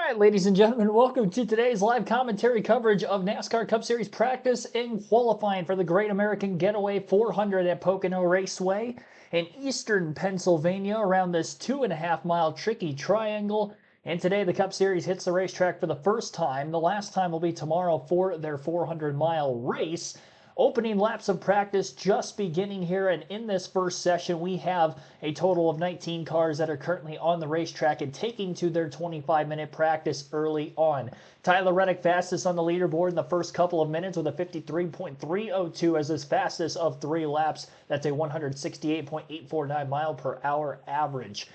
right, ladies and gentlemen, welcome to today's live commentary coverage of NASCAR Cup Series practice and qualifying for the Great American Getaway 400 at Pocono Raceway in eastern Pennsylvania around this 2.5-mile tricky triangle. And today the Cup Series hits the racetrack for the first time. The last time will be tomorrow for their 400-mile race. Opening laps of practice just beginning here, and in this first session we have a total of 19 cars that are currently on the racetrack and taking to their 25-minute practice early on. Tyler Reddick fastest on the leaderboard in the first couple of minutes with a 53.302 as his fastest of 3 laps. That's a 168.849 mile per hour average.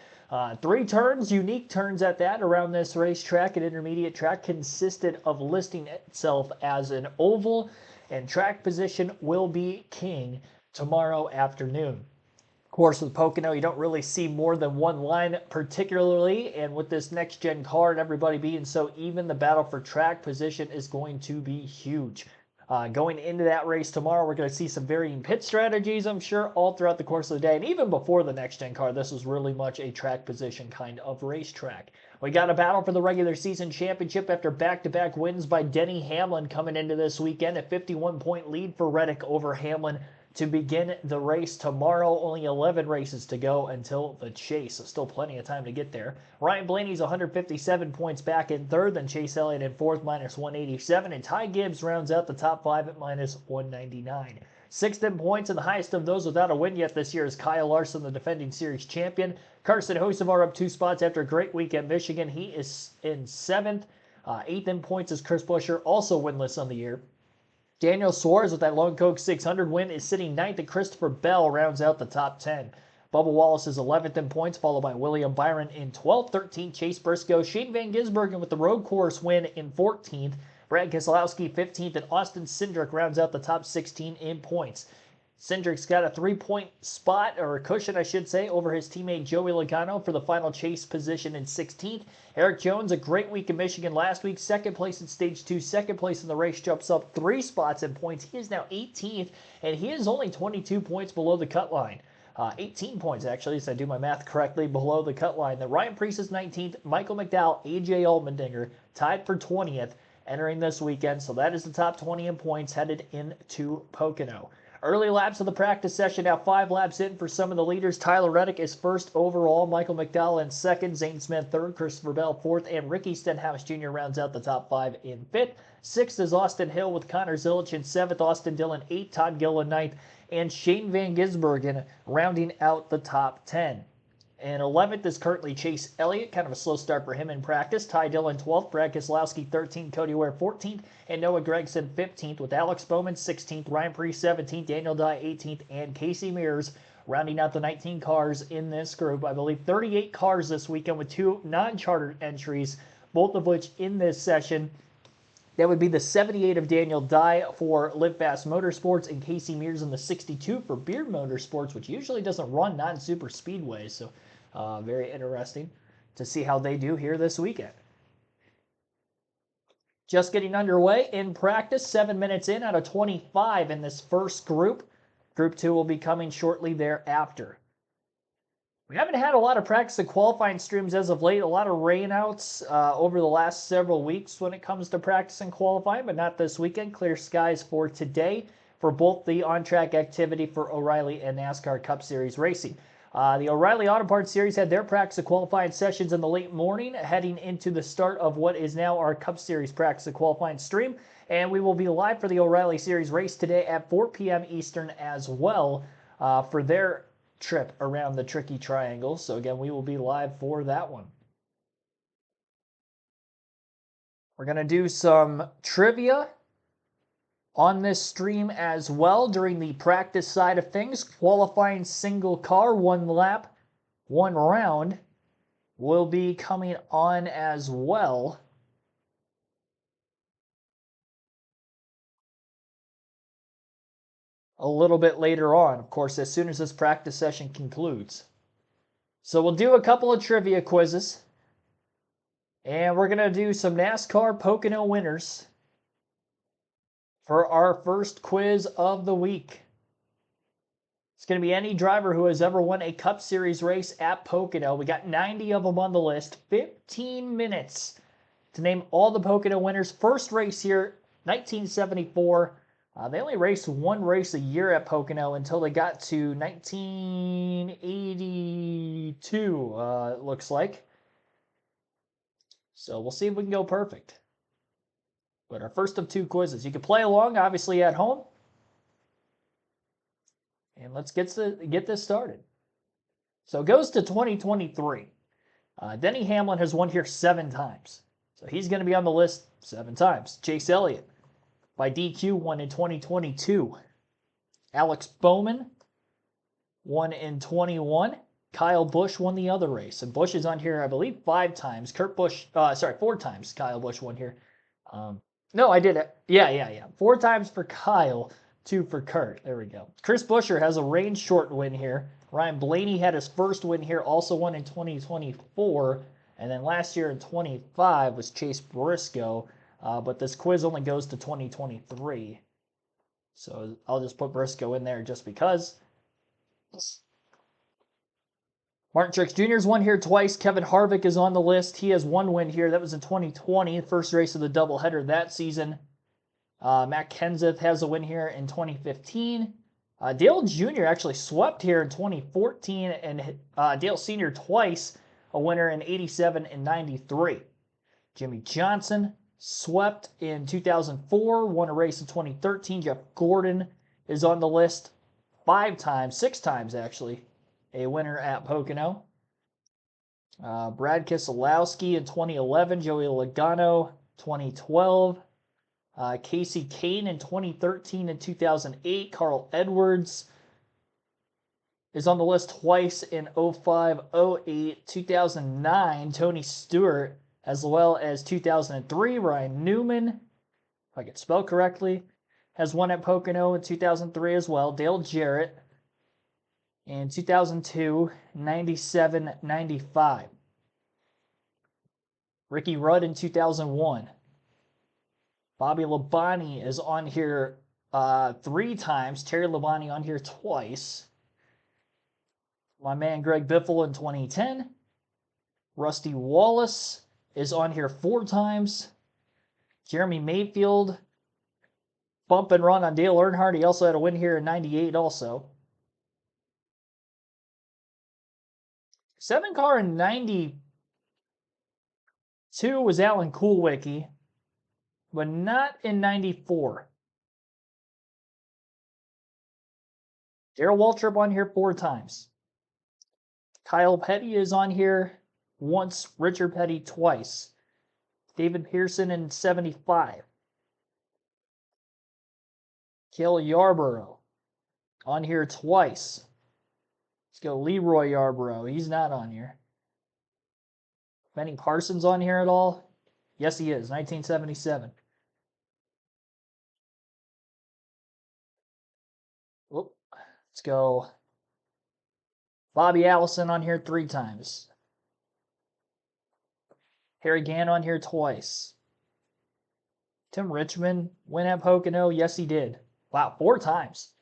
3 turns, unique turns at that, around this racetrack. An intermediate track consisted of listing itself as an oval, and track position will be king tomorrow afternoon. Of course, with Pocono, you don't really see more than one line particularly, and with this next-gen car and everybody being so even, the battle for track position is going to be huge. Going into that race tomorrow, we're going to see some varying pit strategies, I'm sure, all throughout the course of the day. And even before the next-gen car, this was really much a track position kind of racetrack. We got a battle for the regular season championship after back-to-back wins by Denny Hamlin coming into this weekend. A 51-point lead for Reddick over Hamlin to begin the race tomorrow. Only 11 races to go until the chase, so still plenty of time to get there. Ryan Blaney's 157 points back in third, then Chase Elliott in fourth, minus 187, and Ty Gibbs rounds out the top 5 at minus 199. Sixth in points, and the highest of those without a win yet this year is Kyle Larson, the defending series champion. Carson Hocevar up 2 spots after a great week at Michigan. He is in 7th. 8th in points is Chris Buescher, also winless on the year. Daniel Suarez with that Lone Coke 600 win is sitting 9th, and Christopher Bell rounds out the top 10. Bubba Wallace is 11th in points, followed by William Byron in 12th. 13th, Chase Briscoe. Shane Van Gisbergen with the road course win in 14th. Brad Keselowski 15th, and Austin Cindric rounds out the top 16 in points. Cindric's got a 3-point spot, or a cushion, I should say, over his teammate Joey Logano for the final chase position in 16th. Eric Jones, a great week in Michigan last week, 2nd place in Stage 2, 2nd place in the race, jumps up 3 spots in points. He is now 18th, and he is only 22 points below the cut line. 18 points, actually, so I do my math correctly, below the cut line. Then Ryan Preece is 19th. Michael McDowell, A.J. Allmendinger tied for 20th entering this weekend. So that is the top 20 in points headed into Pocono. Early laps of the practice session, now 5 laps in for some of the leaders. Tyler Reddick is first overall, Michael McDowell in second, Zane Smith third, Christopher Bell fourth, and Ricky Stenhouse Jr. rounds out the top 5 in fifth. Sixth is Austin Hill with Connor Zilich in seventh, Austin Dillon 8th, Todd Gilliland ninth, and Shane Van Gisbergen rounding out the top 10. And 11th is currently Chase Elliott, kind of a slow start for him in practice. Ty Dillon 12th, Brad Keselowski 13th, Cody Ware 14th, and Noah Gragson 15th, with Alex Bowman 16th, Ryan Preece 17th, Daniel Dye 18th, and Casey Mears rounding out the 19 cars in this group. I believe 38 cars this weekend with 2 non-chartered entries, both of which in this session. That would be the 78 of Daniel Dye for Live Fast Motorsports, and Casey Mears in the 62 for Beard Motorsports, which usually doesn't run non-super speedways. So very interesting to see how they do here this weekend. Just getting underway in practice, 7 minutes in out of 25 in this first group. Group 2 will be coming shortly thereafter. We haven't had a lot of practice and qualifying streams as of late. A lot of rainouts over the last several weeks when it comes to practice and qualifying, but not this weekend. Clear skies for today for both the on-track activity for O'Reilly and NASCAR Cup Series racing. The O'Reilly Auto Parts Series had their practice and qualifying sessions in the late morning, heading into the start of what is now our Cup Series practice and qualifying stream. And we will be live for the O'Reilly Series race today at 4 p.m. Eastern as well for their trip around the tricky triangle. So again, we will be live for that one. We're going to do some trivia on this stream as well during the practice side of things. Qualifying single car, 1 lap, 1 round will be coming on as well. A little bit later on, of course, as soon as this practice session concludes. So we'll do a couple of trivia quizzes, and we're going to do some NASCAR Pocono winners for our first quiz of the week. It's going to be any driver who has ever won a Cup Series race at Pocono. We got 90 of them on the list, 15 minutes to name all the Pocono winners. First race here, 1974. They only raced one race a year at Pocono until they got to 1982, it looks like. So we'll see if we can go perfect. But our first of two quizzes. You can play along, obviously, at home. And let's get this started. So it goes to 2023. Denny Hamlin has won here 7 times. So he's going to be on the list 7 times. Chase Elliott by DQ won in 2022. Alex Bowman won in 21. Kyle Busch won the other race. And Busch is on here, I believe, 5 times. 4 times Kyle Busch won here. No, I did it. Yeah. 4 times for Kyle, 2 for Kurt. There we go. Chris Buescher has a range short win here. Ryan Blaney had his first win here, also won in 2024. And then last year in 25 was Chase Briscoe. But this quiz only goes to 2023. So I'll just put Briscoe in there just because. Martin Truex Jr.'s won here twice. Kevin Harvick is on the list. He has 1 win here. That was in 2020, the first race of the doubleheader that season. Matt Kenseth has a win here in 2015. Dale Jr. actually swept here in 2014, and Dale Sr. twice, a winner in 87 and 93. Jimmy Johnson swept in 2004, won a race in 2013. Jeff Gordon is on the list 5 times, 6 times actually, a winner at Pocono. Brad Keselowski in 2011, Joey Logano 2012. Casey Kane in 2013 and 2008. Carl Edwards is on the list twice in 05, 08, 2009. Tony Stewart, as well as 2003. Ryan Newman, if I could spell correctly, has won at Pocono in 2003 as well. Dale Jarrett in 2002, 97, 95. Ricky Rudd in 2001. Bobby Labonte is on here 3 times. Terry Labonte on here twice. My man Greg Biffle in 2010. Rusty Wallace is on here 4 times. Jeremy Mayfield, bump and run on Dale Earnhardt. He also had a win here in 98 also. 7 car in 92 was Alan Kulwicki, but not in 94. Darrell Waltrip on here 4 times. Kyle Petty is on here once, Richard Petty twice. David Pearson in 75. Cale Yarborough on here twice. Let's go Leroy Yarborough. He's not on here. Benny Parsons on here at all? Yes, he is. 1977. Whoop. Let's go Bobby Allison on here 3 times. Harry Gant on here twice. Tim Richmond win at Pocono? Yes, he did. Wow, 4 times.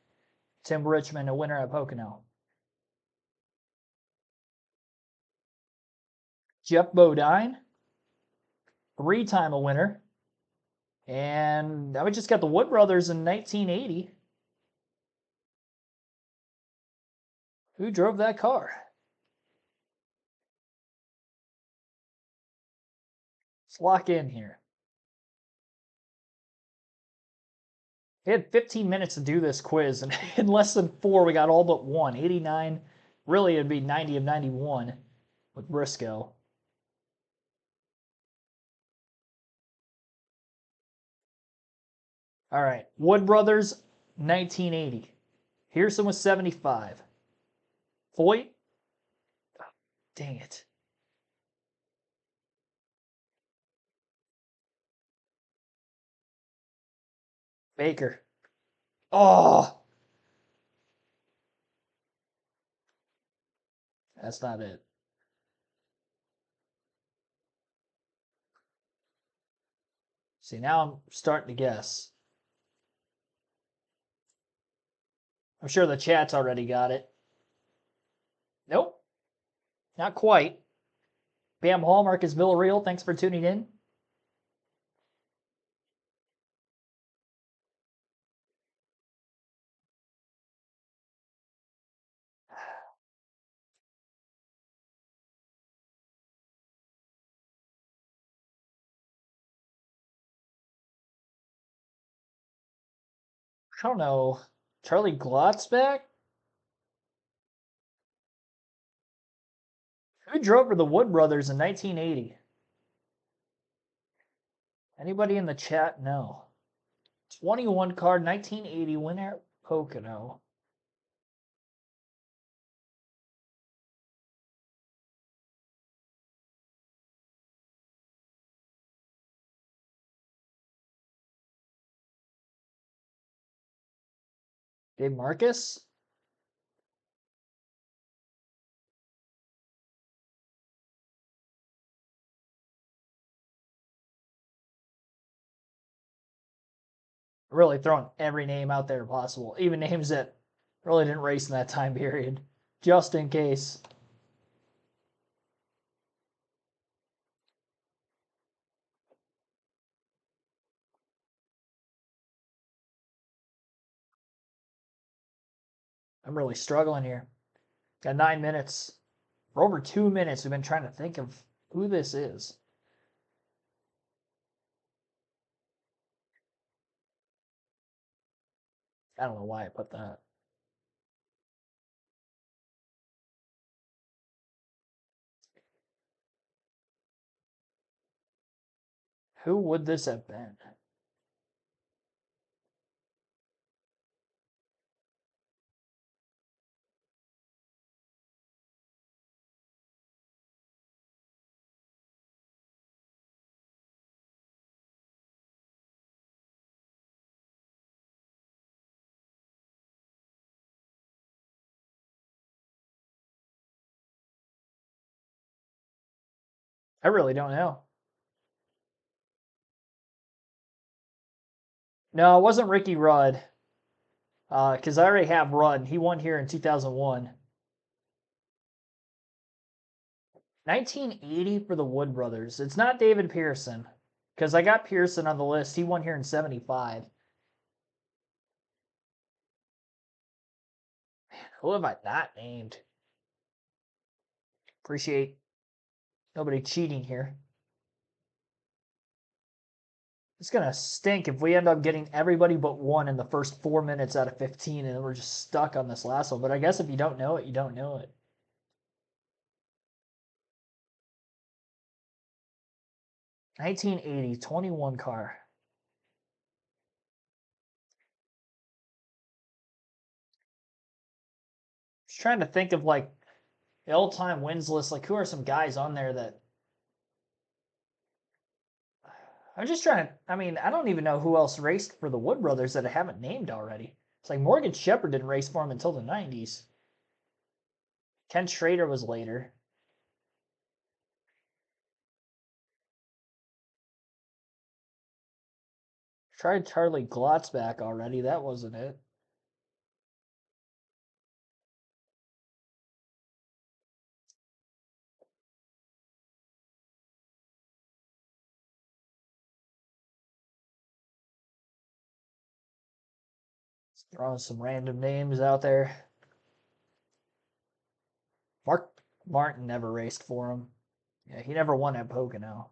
Tim Richmond, a winner at Pocono. Jeff Bodine, 3-time a winner. And now we just got the Wood Brothers in 1980. Who drove that car? Let's lock in here. We had 15 minutes to do this quiz, and in less than 4, we got all but 1. 89, really it'd be 90 of 91 with Briscoe. All right, Wood Brothers, 1980. Pearson was 75. Foyt, oh, dang it. Baker. Oh! That's not it. See, now I'm starting to guess. I'm sure the chat's already got it. Nope. Not quite. Bam Hallmark is Villarreal. Thanks for tuning in. I don't know. Charlie Glotzback? Who drove for the Wood Brothers in 1980? Anybody in the chat? No. 21 car, 1980 winner at Pocono. Dave Marcus? Really throwing every name out there possible, even names that really didn't race in that time period, just in case. I'm really struggling here. Got 9 minutes. For over 2 minutes, we've been trying to think of who this is. I don't know why I put that. Who would this have been? I really don't know. No, it wasn't Ricky Rudd. Because I already have Rudd. He won here in 2001. 1980 for the Wood Brothers. It's not David Pearson. Because I got Pearson on the list. He won here in 75. Who have I not named? Appreciate nobody cheating here. It's going to stink if we end up getting everybody but one in the first 4 minutes out of 15 and then we're just stuck on this last one. But I guess if you don't know it, you don't know it. 1980, 21 car. Just trying to think of like the all-time wins list. Like who are some guys on there that I'm just trying to. I mean, I don't even know who else raced for the Wood Brothers that I haven't named already. It's like Morgan Shepherd didn't race for him until the 90s. Ken Schrader was later. Tried Charlie Glotzback already. That wasn't it. Throwing some random names out there. Mark Martin never raced for him. Yeah, he never won at Pocono.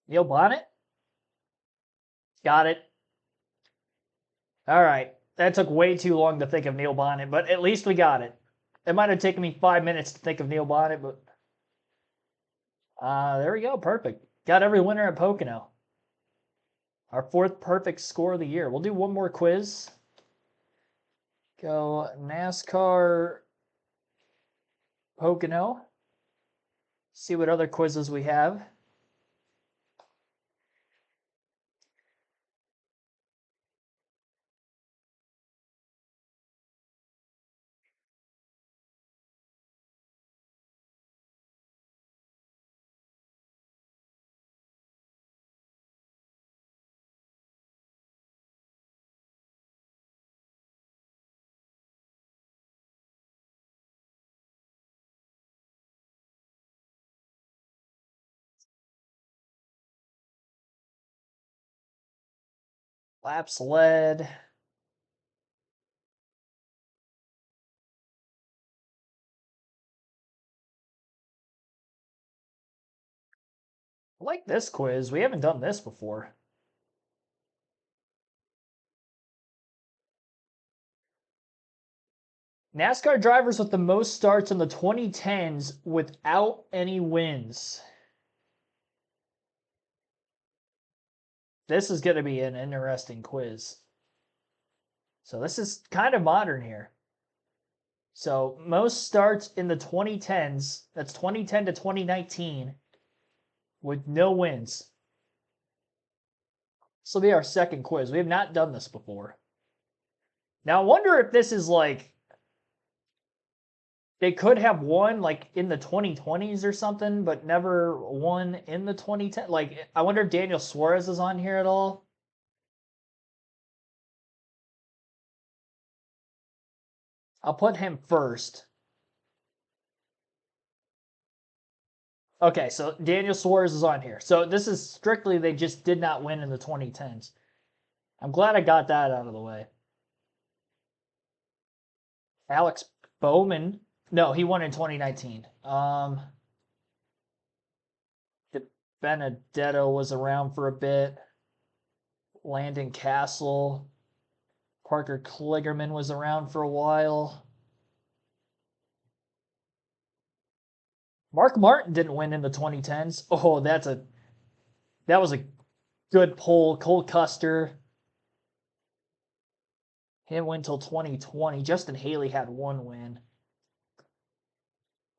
Neil Bonnet? Got it. All right. That took way too long to think of Neil Bonnet, but at least we got it. It might have taken me 5 minutes to think of Neil Bonnet, but there we go. Perfect. Got every winner at Pocono. Our fourth perfect score of the year. We'll do one more quiz. Go NASCAR Pocono. See what other quizzes we have. Laps led. I like this quiz. We haven't done this before. NASCAR drivers with the most starts in the 2010s without any wins. This is going to be an interesting quiz. So this is kind of modern here. So most starts in the 2010s, that's 2010 to 2019, with no wins. This will be our second quiz. We have not done this before. Now I wonder if this is like, they could have won like in the 2020s or something, but never won in the 2010. Like, I wonder if Daniel Suarez is on here at all. I'll put him first. Okay, so Daniel Suarez is on here. So this is strictly they just did not win in the 2010s. I'm glad I got that out of the way. Alex Bowman. No, he won in 2019. Benedetto was around for a bit. Landon Castle. Parker Kligerman was around for a while. Mark Martin didn't win in the 2010s. Oh, that was a good pull. Cole Custer. He didn't win until 2020. Justin Haley had one win.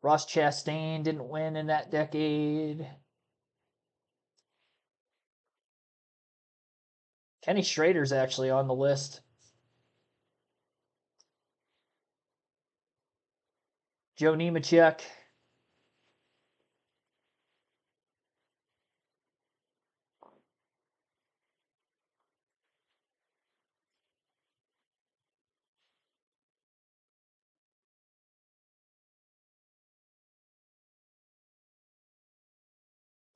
Ross Chastain didn't win in that decade. Kenny Schrader's actually on the list. Joe Nemechek.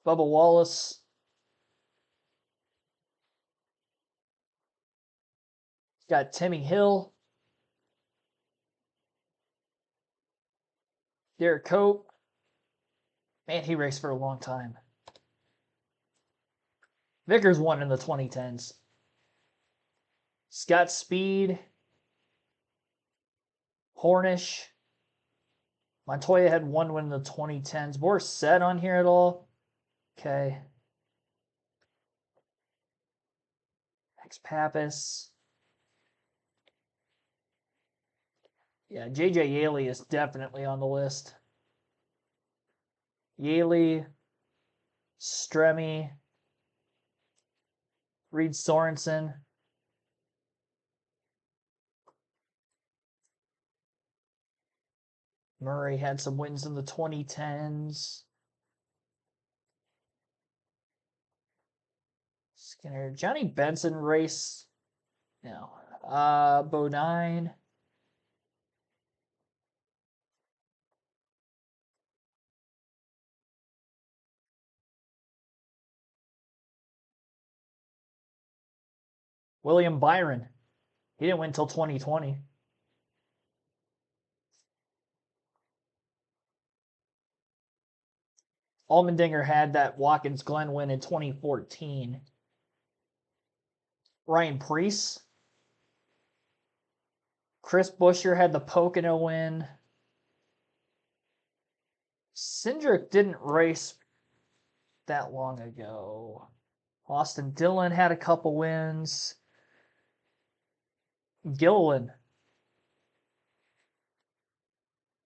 Bubba Wallace. Got Timmy Hill. Derek Cope. Man, he raced for a long time. Vickers won in the 2010s. Scott Speed. Hornish. Montoya had one win in the 2010s. Boris Said on here at all? Okay. Max Pappas. Yeah, JJ Yaley is definitely on the list. Yaley, Stremme, Reed Sorensen. Murray had some wins in the 2010s. Skinner. Johnny Benson race. No. Bodine. William Byron. He didn't win until 2020. Allmendinger had that Watkins Glen win in 2014. Ryan Preece. Chris Buescher had the Pocono win. Cindric didn't race that long ago. Austin Dillon had a couple wins. Gilliland.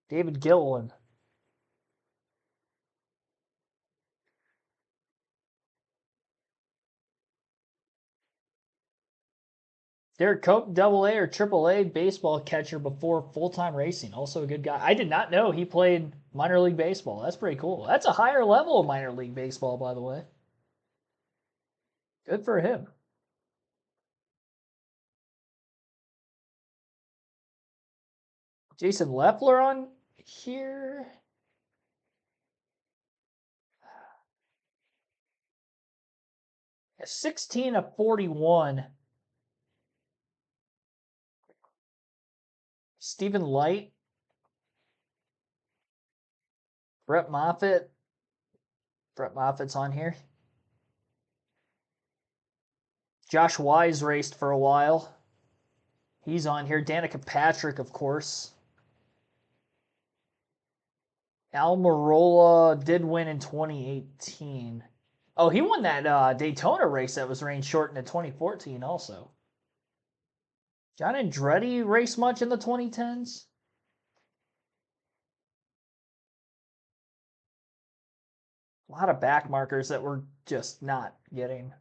David Gilliland. Derek Cope, AA or AAA baseball catcher before full-time racing. Also a good guy. I did not know he played minor league baseball. That's pretty cool. That's a higher level of minor league baseball, by the way. Good for him. Jason Leffler on here. Yeah, 16 of 41. Stephen Light. Brett Moffitt. Brett Moffitt's on here. Josh Wise raced for a while. He's on here. Danica Patrick, of course. Almirola did win in 2018. Oh, he won that Daytona race that was rain shortened in 2014 also. John Andretti raced much in the 2010s? A lot of back markers that we're just not getting.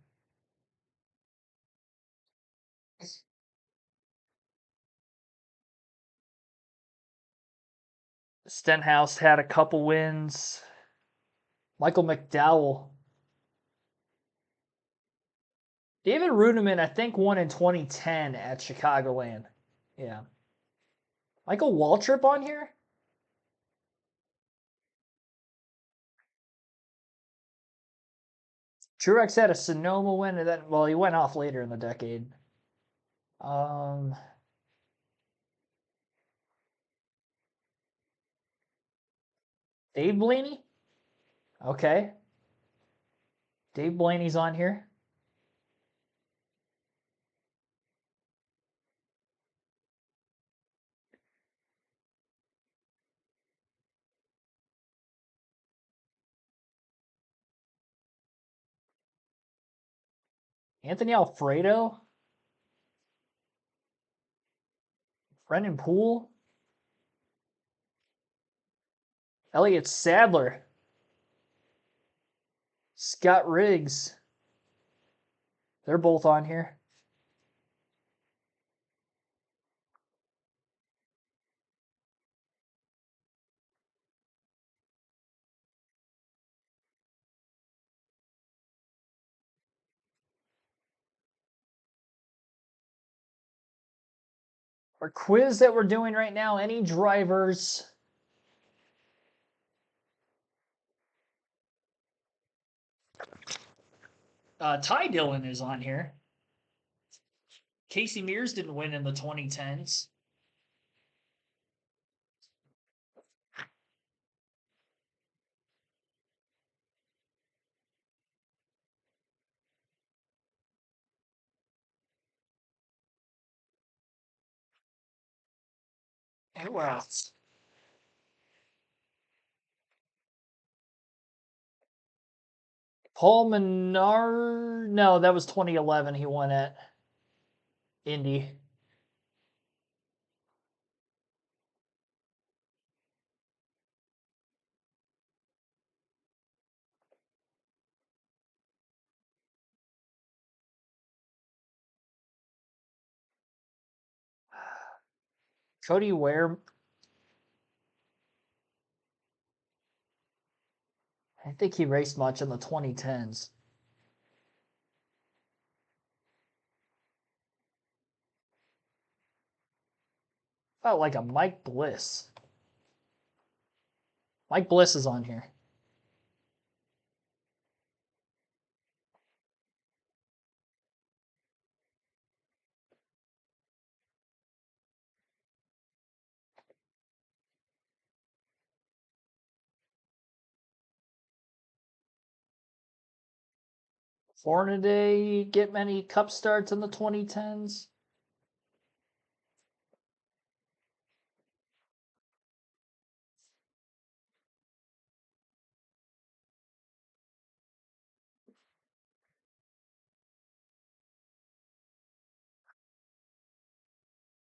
Stenhouse had a couple wins. Michael McDowell. David Rudiman, I think, won in 2010 at Chicagoland. Yeah. Michael Waltrip on here? Truex had a Sonoma win, and then, well, he went off later in the decade. Dave Blaney? Okay. Dave Blaney's on here. Anthony Alfredo? Brendan Poole? Elliott Sadler? Scott Riggs? They're both on here. Our quiz that we're doing right now, any drivers Ty Dillon is on here. Casey Mears didn't win in the 2010s. Who else? Paul Menard? No, that was 2011. He won at Indy. Cody Ware. I think he raced much in the 2010s. Felt like a Mike Bliss. Mike Bliss is on here. Hornaday get many cup starts in the 2010s?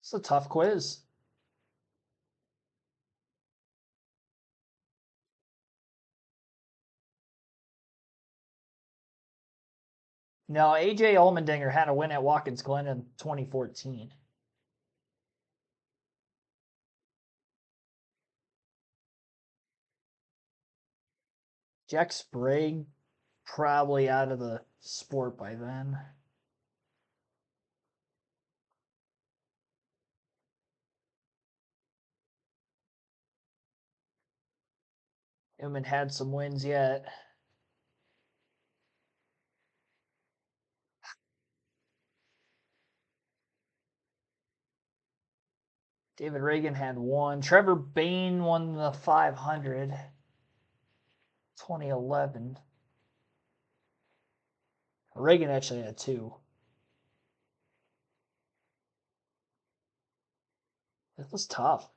It's a tough quiz. No, AJ Allmendinger had a win at Watkins Glen in 2014. Jack Sprague, probably out of the sport by then. Haven't had some wins yet. David Reagan had one. Trevor Bayne won the 500. 2011. Reagan actually had two. That was tough.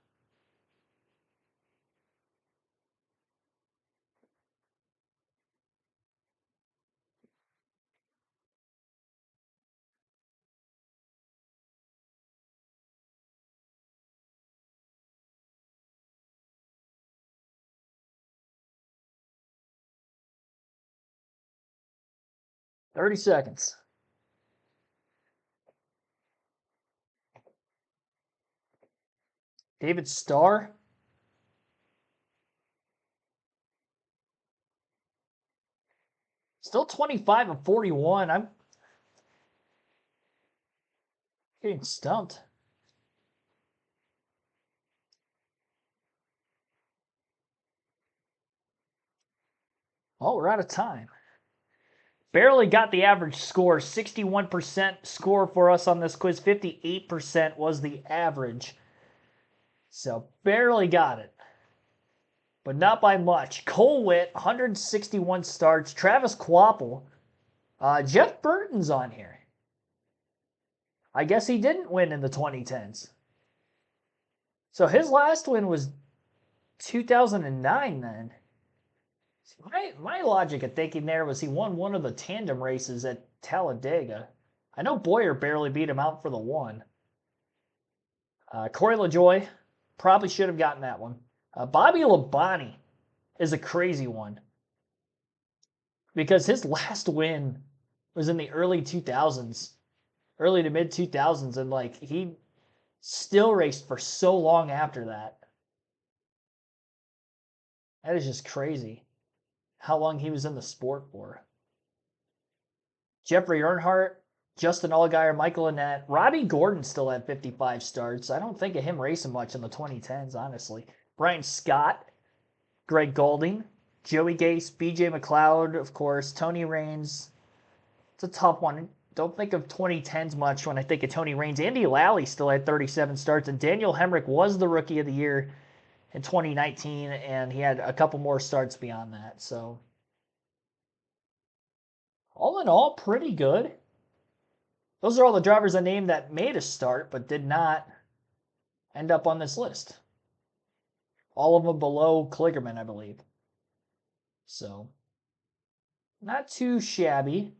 Thirty seconds. David Starr. Still 25 of 41. I'm getting stumped. Oh, we're out of time. Barely got the average score. 61% score for us on this quiz. 58% was the average. So barely got it. But not by much. Cole Witt, 161 starts. Travis Quapple. Jeff Burton's on here. I guess he didn't win in the 2010s. So his last win was 2009 then. My logic of thinking there was he won one of the tandem races at Talladega. I know Boyer barely beat him out for the one. Corey LaJoie probably should have gotten that one. Bobby Labonte is a crazy one because his last win was in the early 2000s, early to mid 2000s, and like he still raced for so long after that. That is just crazy how long he was in the sport for. Jeffrey Earnhardt, Justin Allgaier, Michael Annett. Robbie Gordon still had 55 starts. I don't think of him racing much in the 2010s, honestly. Brian Scott, Greg Golding, Joey Gase, BJ McLeod, of course, Tony Raines. It's a tough one. Don't think of 2010s much when I think of Tony Raines. Andy Lally still had 37 starts, and Daniel Hemrick was the Rookie of the Year in 2019, and he had a couple more starts beyond that. So, all in all, pretty good. Those are all the drivers I named that made a start but did not end up on this list. All of them below Kligerman, I believe. So, not too shabby.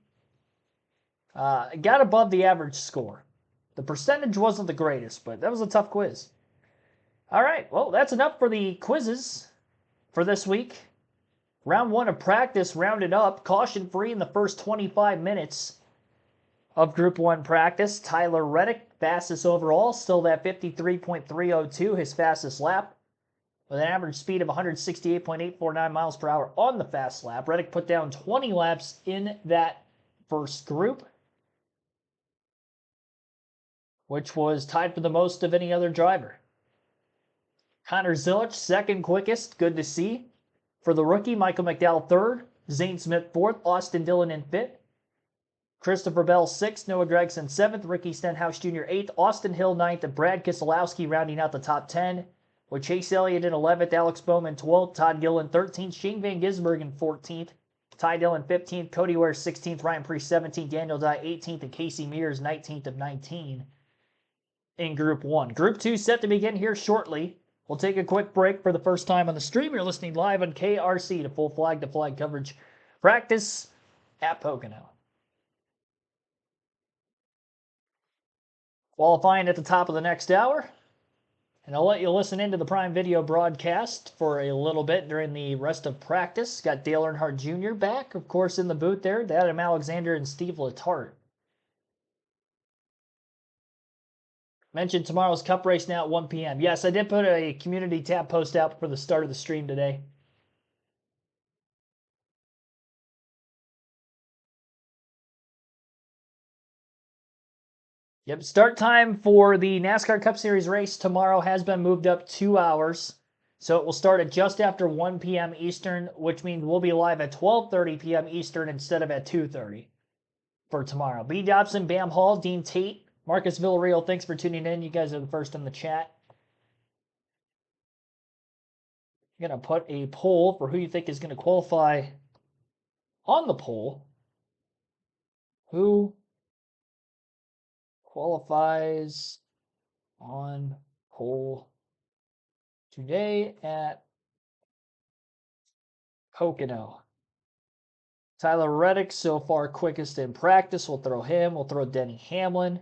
Got above the average score. The percentage wasn't the greatest, but that was a tough quiz. All right, well, that's enough for the quizzes for this week. Round one of practice rounded up, caution free in the first 25 minutes of Group 1 practice. Tyler Reddick, fastest overall, still that 53.302, his fastest lap, with an average speed of 168.849 miles per hour on the fast lap. Reddick put down 20 laps in that first group, which was tied for the most of any other driver. Connor Zilic, second quickest, good to see. For the rookie, Michael McDowell, third. Zane Smith, fourth. Austin Dillon in fifth. Christopher Bell, sixth. Noah Gragson, seventh. Ricky Stenhouse Jr., eighth. Austin Hill, ninth. And Brad Keselowski rounding out the top 10. With Chase Elliott in 11th. Alex Bowman, 12th. Todd Gilliland, 13th. Shane Van Gisbergen, 14th. Ty Dillon, 15th. Cody Ware, 16th. Ryan Preece, 17th. Daniel Dye, 18th. And Casey Mears, 19th of 19 in Group 1. Group 2 set to begin here shortly. We'll take a quick break for the first time on the stream. You're listening live on KRC to full flag-to-flag coverage. Practice at Pocono. Qualifying at the top of the next hour. And I'll let you listen into the Prime Video broadcast for a little bit during the rest of practice. Got Dale Earnhardt Jr. back, of course, in the booth there. Adam Alexander and Steve Letarte. Mentioned tomorrow's Cup race now at 1 p.m. Yes, I did put a community tab post out for the start of the stream today. Yep, start time for the NASCAR Cup Series race tomorrow has been moved up 2 hours. So it will start at just after 1 p.m. Eastern, which means we'll be live at 12:30 p.m. Eastern instead of at 2:30 for tomorrow. B. Dobson, Bam Hall, Dean Tate, Marcus Villarreal, thanks for tuning in. You guys are the first in the chat. I'm going to put a poll for who you think is going to qualify on the poll. Who qualifies on pole today at Pocono. Tyler Reddick, so far quickest in practice. We'll throw him. We'll throw Denny Hamlin,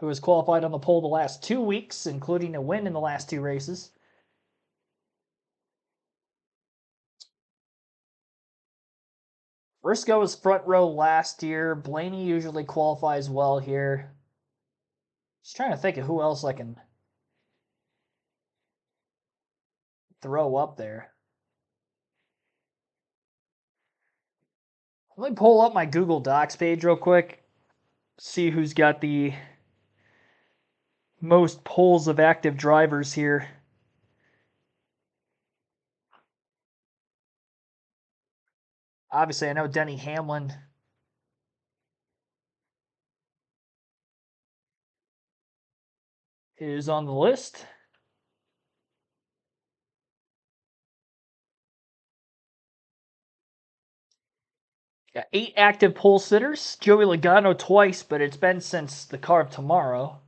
who has qualified on the pole the last 2 weeks, including a win in the last 2 races. Briscoe was front row last year. Blaney usually qualifies well here. Just trying to think of who else I can throw up there. Let me pull up my Google Docs page real quick. See who's got the most polls of active drivers here. Obviously, I know Denny Hamlin is on the list. Got 8 active pole sitters. Joey Logano twice, but it's been since the car of tomorrow.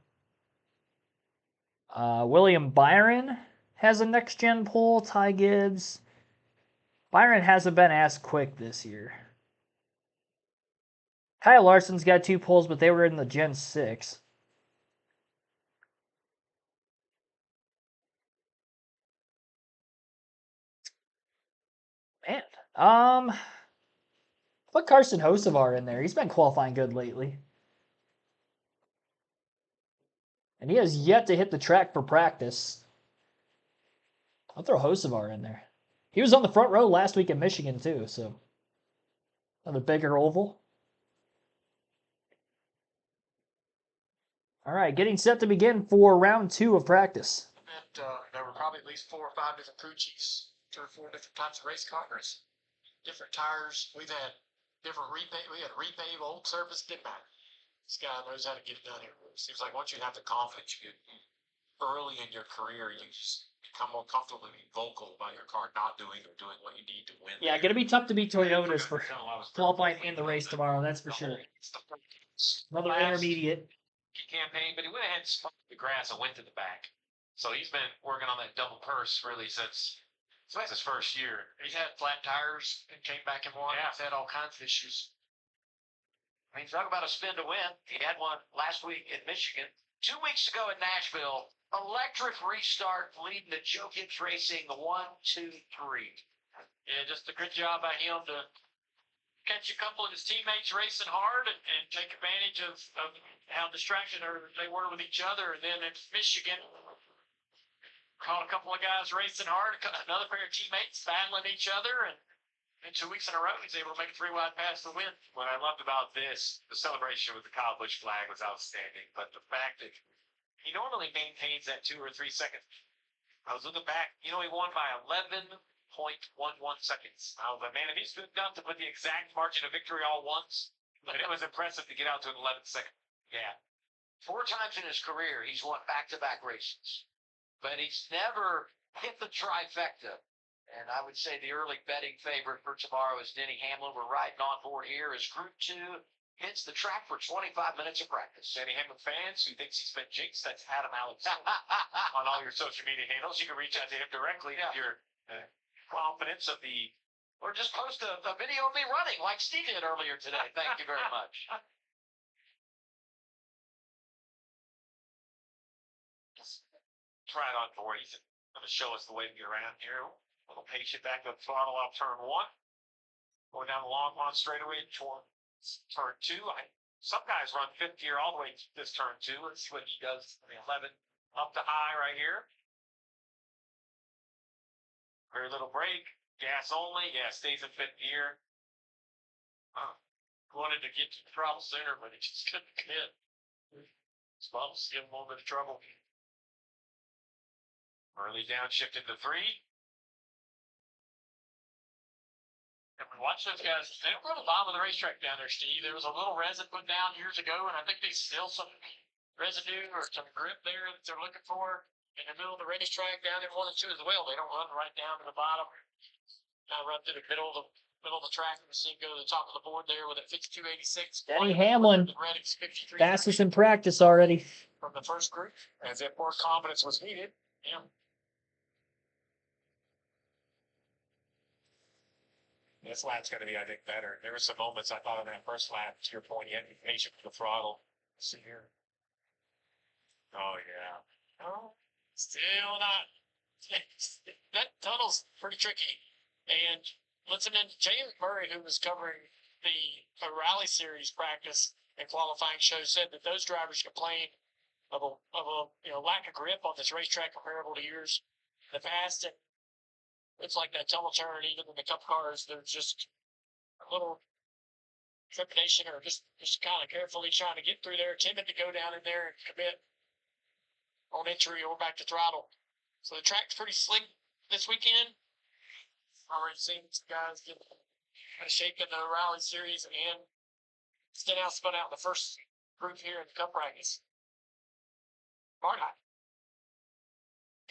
William Byron has a next-gen pole. Ty Gibbs. Byron hasn't been as quick this year. Kyle Larson's got 2 poles, but they were in the Gen 6. Man, put Carson Hocevar in there. He's been qualifying good lately. And he has yet to hit the track for practice. I'll throw Hocevar in there. He was on the front row last week in Michigan, too, so another bigger oval. All right, getting set to begin for round 2 of practice. There were probably at least 4 or 5 different crew chiefs, 2 or 4 different types of race cars, different tires. We've had different repave. We had repave, old surface, dip back. This guy knows how to get it done here. It seems like once you have the confidence you get early in your career, you just become more comfortable being vocal about your car not doing or doing what you need to win. Yeah, going to be tough to beat Toyotas for qualifying in the race tomorrow, that's for sure. Another intermediate campaign, but he went ahead and spun the grass and went to the back. So he's been working on that double purse really since his first year. He's had flat tires and came back and won. Yeah. He's had all kinds of issues. I mean, talk about a spin to win. He had one last week in Michigan. 2 weeks ago in Nashville, electric restart leading to Joe Gibbs Racing 1, 2, 3. Yeah, just a good job by him to catch a couple of his teammates racing hard and take advantage of how distracted they were with each other. And then in Michigan, caught a couple of guys racing hard, another pair of teammates battling each other, and 2 weeks in a row, he's able to make a 3-wide pass to win. What I loved about this, the celebration with the Kyle Busch flag was outstanding, but the fact that he normally maintains that 2 or 3 seconds. I was looking back, he won by 11.11 seconds. I was like, man, if he's good enough to put the exact margin of victory all once, but it was impressive to get out to an 11 second. Yeah. 4 times in his career, he's won back-to-back races, but he's never hit the trifecta. And I would say the early betting favorite for tomorrow is Denny Hamlin. We're riding on board here as Group 2 hits the track for 25 minutes of practice. Denny Hamlin fans who thinks he's been jinxed, that's Adam Alex on all your social media handles. You can reach out to him directly if you're confidence of or just post a video of me running like Steve did earlier today. Thank you very much. Try it on board. He's going to show us the way to get around here. A little patient back up throttle off turn 1. Going down the long one straightaway toward turn 2. Some guys run 5th gear all the way to this turn 2. Let's see what he does. 11 up to high right here. Very little brake. Gas only. Yeah, stays in 5th gear. Wanted to get to the throttle sooner, but he just couldn't get. His bumps give him a little bit of trouble. Early downshift into 3. And we watch those guys. They don't go to the bottom of the racetrack down there, Steve. There was a little resin put down years ago, and I think they still some residue or some grip there that they're looking for in the middle of the racetrack down in 1 and 2 as well. They don't run right down to the bottom. Kind of run through the middle of the middle of the track. We see him go to the top of the board there with a 52.86. Denny Hamlin, fastest in practice already. From the first group, as if more confidence was needed. Yeah. This lap's going to be, I think, better. There were some moments I thought in that first lap, to your point, you had to be patient with the throttle. See here. Oh, yeah. Oh, still not. That tunnel's pretty tricky. And listening to James Murray, who was covering the rally series practice and qualifying show, said that those drivers complained of a lack of grip on this racetrack comparable to years in the past. And it's like that tunnel turn, even in the cup cars, there's just a little trepidation or just kind of carefully trying to get through there, timid to go down in there and commit on entry or back to throttle. So the track's pretty slick this weekend. Already seen some guys get kind of shape in the rally series and spun out in the first group here in the cup practice. Barnhart.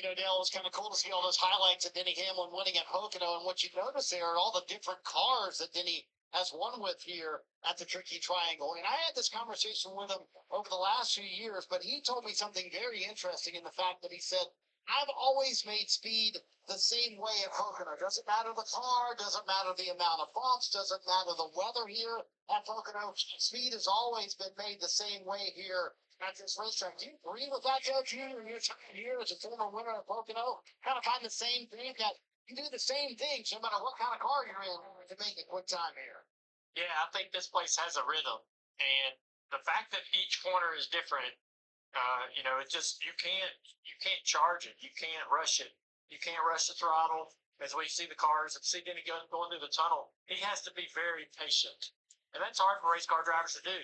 Dale, it was kind of cool to see all those highlights of Denny Hamlin winning at Pocono, and what you notice there are all the different cars that Denny has won with here at the Tricky Triangle. And I had this conversation with him over the last few years, but he told me something very interesting in the fact that he said, I've always made speed the same way at Pocono. Doesn't matter the car, doesn't matter the amount of bumps, doesn't matter the weather here at Pocono. Speed has always been made the same way here at this racetrack. Do you agree with that, Judge? You and your time here as a former winner at Pocono kind of find the same thing, that you do the same things no matter what kind of car you're in to make a quick time here? Yeah, I think this place has a rhythm, and the fact that each corner is different, it just you can't charge it, you can't rush it, you can't rush the throttle. As we see the cars and see Denny going through the tunnel, he has to be very patient, and that's hard for race car drivers to do.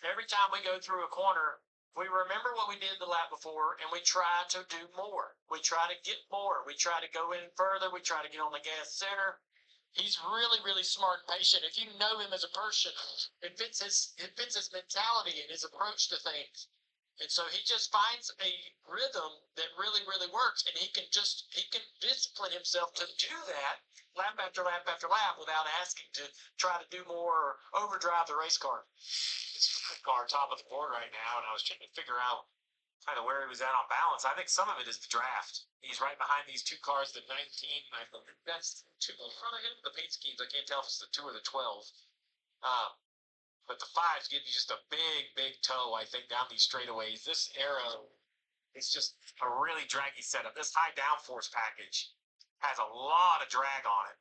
Every time we go through a corner, we remember what we did the lap before, and we try to do more. We try to get more. We try to go in further. We try to get on the gas center. He's really, really smart and patient. If you know him as a person, it fits his mentality and his approach to things. And so he just finds a rhythm that really, really works, and he can discipline himself to do that lap after lap after lap without asking to try to do more or overdrive the race car. Car top of the board right now, and I was trying to figure out kind of where he was at on balance. I think some of it is the draft. He's right behind these two cars, the 19, I believe that's two in front of him. The paint schemes, I can't tell if it's the 2 or the 12. But the 5s give you just a big toe, I think, down these straightaways. This Arrow is just a really draggy setup. This high downforce package has a lot of drag on it.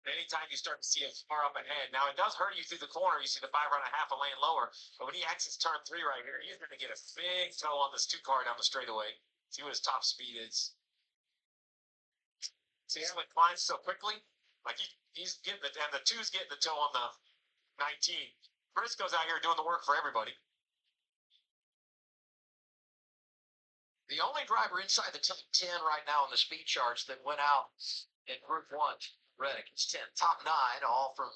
Anytime you start to see it far up ahead, now it does hurt you through the corner. You see the 5 run a half a lane lower, but when he exits turn 3 right here, he's going to get a big toe on this 2 car down the straightaway. See what his top speed is. See how it climbs so quickly? Like he's getting the, and the 2's getting the toe on the 19. Briscoe's out here doing the work for everybody. The only driver inside the top 10 right now on the speed charts that went out in Group 1. Reddick is 10. Top 9, all from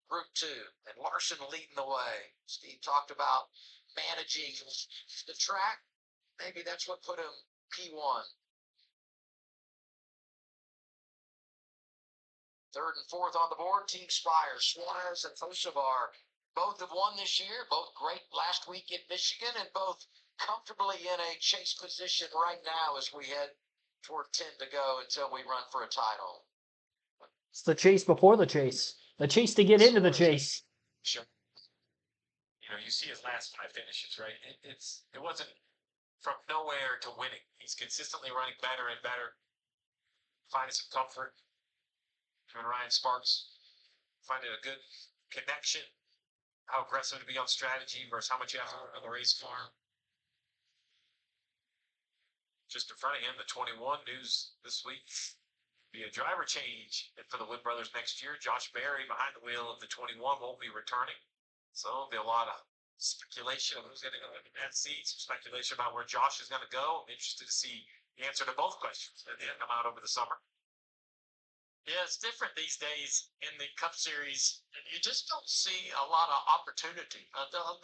Group 2. And Larson leading the way. Steve talked about managing the track. Maybe that's what put him P1. Third and fourth on the board, Team Spire. Suarez and Fosavar both have won this year. Both great last week in Michigan, and both comfortably in a chase position right now as we head toward 10 to go until we run for a title. It's the chase before the chase. The chase to get into the chase. Sure. You see his last 5 finishes, right? It wasn't from nowhere to winning. He's consistently running better and better, finding some comfort. Him and Ryan Sparks finding a good connection. How aggressive to be on strategy versus how much you have to work on the race car. Just in front of him, the 21 news this week. Be a driver change for the Wood brothers next year. Josh Berry behind the wheel of the 21 won't be returning. So there'll be a lot of speculation of who's going to go in that seat, some speculation about where Josh is going to go. I'm interested to see the answer to both questions that they come out over the summer. Yeah, it's different these days in the Cup Series. You just don't see a lot of opportunity.